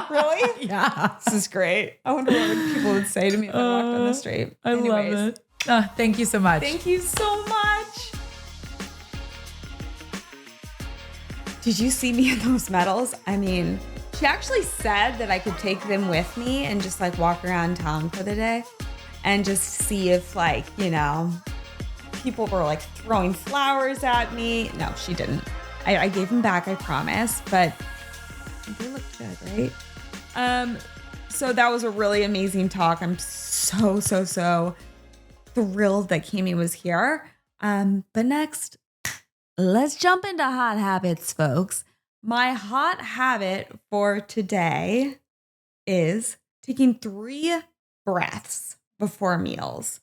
Really? Yeah. This is great. I wonder what people would say to me if I walked on the street. I love it. Thank you so much. Thank you so much. Did you see me in those medals? I mean, she actually said that I could take them with me and just like walk around town for the day and just see if like, you know, people were like throwing flowers at me. No, she didn't. I gave them back, I promise, but they look good, right? So that was a really amazing talk. I'm so thrilled that Cammy was here. But next, let's jump into hot habits, folks. My hot habit for today is taking 3 breaths before meals.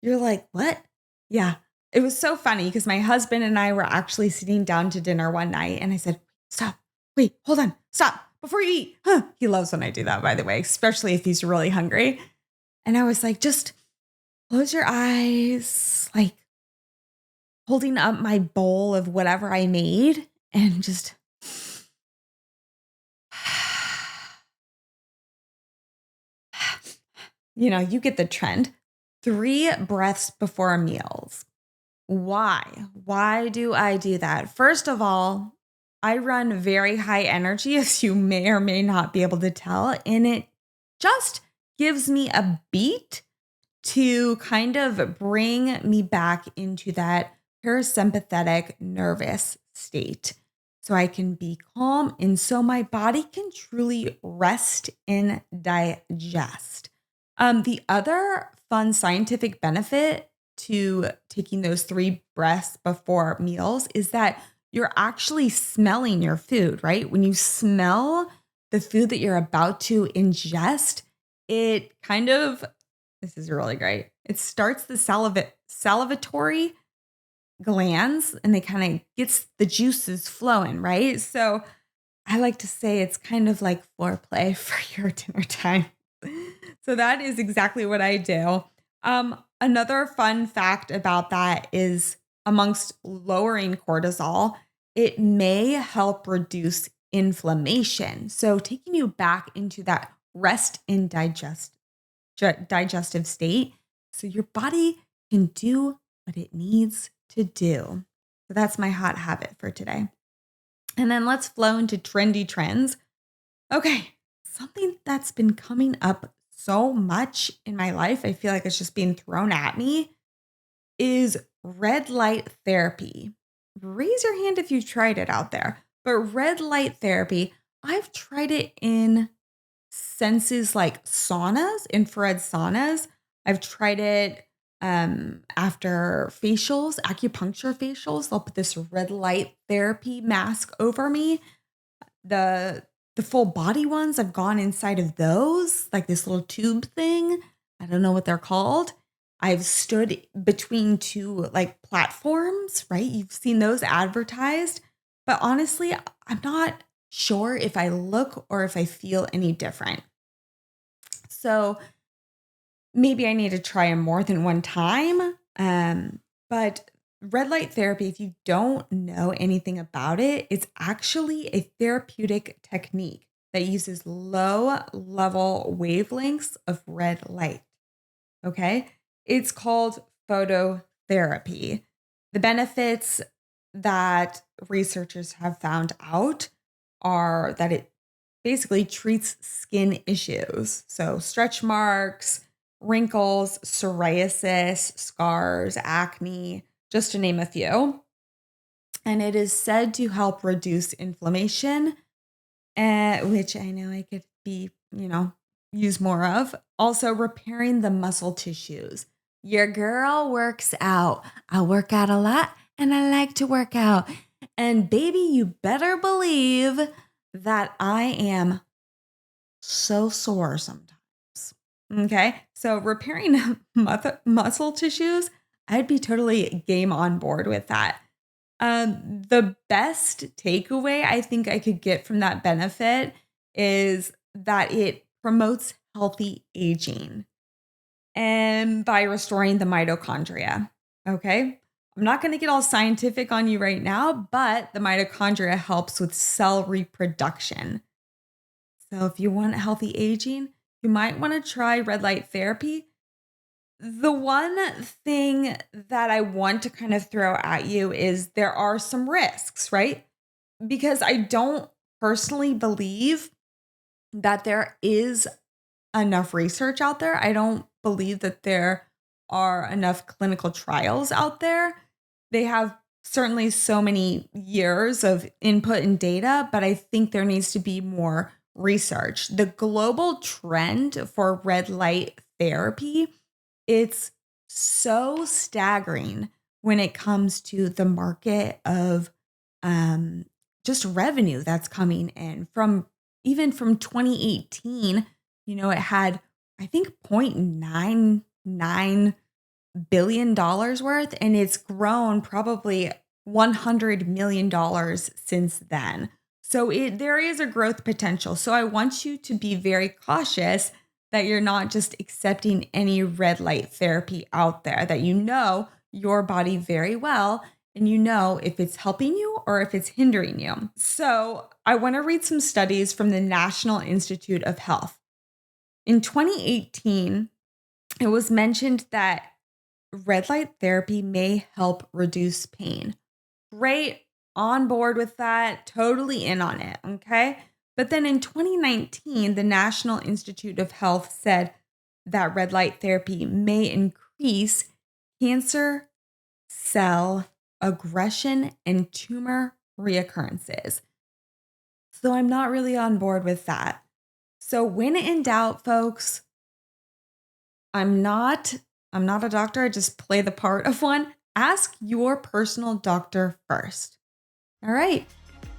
You're like, what? Yeah. It was so funny because my husband and I were actually sitting down to dinner one night and I said, stop, wait, hold on, stop before you eat. Huh. He loves when I do that, by the way, especially if he's really hungry. And I was like, just close your eyes, like holding up my bowl of whatever I made and just you know, you get the trend. 3 breaths before meals. Why? Why do I do that? First of all, I run very high energy, as you may or may not be able to tell, and it just gives me a beat to kind of bring me back into that parasympathetic nervous state so I can be calm and so my body can truly rest and digest. The other fun scientific benefit to taking those 3 breaths before meals is that you're actually smelling your food, right? When you smell the food that you're about to ingest, it kind of, this is really great. It starts the salivatory glands and they kind of gets the juices flowing, right? So I like to say it's kind of like foreplay for your dinner time. So that is exactly what I do. Another fun fact about that is amongst lowering cortisol, it may help reduce inflammation. So taking you back into that rest and digestive state so your body can do what it needs to do. So that's my hot habit for today. And then let's flow into trendy trends. Okay, something that's been coming up so much in my life, I feel like it's just being thrown at me, is red light therapy. Raise your hand if you've tried it out there. But red light therapy, I've tried it in senses like saunas, infrared saunas. I've tried it after facials, acupuncture facials. They'll put this red light therapy mask over me. The full body ones, I've gone inside of those, like this little tube thing. I don't know what they're called. I've stood between 2 like platforms, right? You've seen those advertised. But honestly, I'm not sure if I look or if I feel any different. So maybe I need to try them more than one time. But red light therapy, if you don't know anything about it, it's actually a therapeutic technique that uses low level wavelengths of red light. Okay. It's called phototherapy. The benefits that researchers have found out are that it basically treats skin issues. So stretch marks, wrinkles, psoriasis, scars, acne, just to name a few. And it is said to help reduce inflammation, which I know I could use more of. Also, repairing the muscle tissues. Your girl works out. I work out a lot and I like to work out. And baby, you better believe that I am so sore sometimes. Okay. So repairing muscle tissues, I'd be totally game on board with that. The best takeaway I think I could get from that benefit is that it promotes healthy aging and by restoring the mitochondria. Okay. I'm not going to get all scientific on you right now, but the mitochondria helps with cell reproduction. So if you want healthy aging, you might want to try red light therapy. The one thing that I want to kind of throw at you is there are some risks, right? Because I don't personally believe that there is enough research out there. I don't believe that there are enough clinical trials out there. They have certainly so many years of input and data, but I think there needs to be more research. The global trend for red light therapy, it's so staggering when it comes to the market of just revenue that's coming in even from 2018. It had, I think, $0.99 billion worth, and it's grown probably $100 million since then. So there is a growth potential. So I want you to be very cautious that you're not just accepting any red light therapy out there, that you know your body very well and you know if it's helping you or if it's hindering you. So I want to read some studies from the National Institute of Health. In 2018, it was mentioned that red light therapy may help reduce pain. Great, on board with that, totally in on it, okay? But then in 2019, the National Institute of Health said that red light therapy may increase cancer cell aggression and tumor reoccurrences. So I'm not really on board with that. So when in doubt, folks, I'm not a doctor. I just play the part of one. Ask your personal doctor first. All right,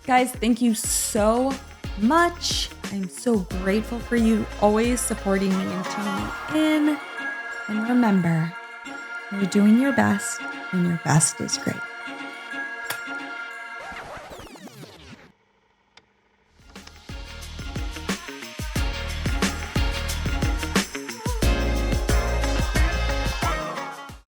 guys, thank you so much. I'm so grateful for you always supporting me and tuning in. And remember, you're doing your best, and your best is great.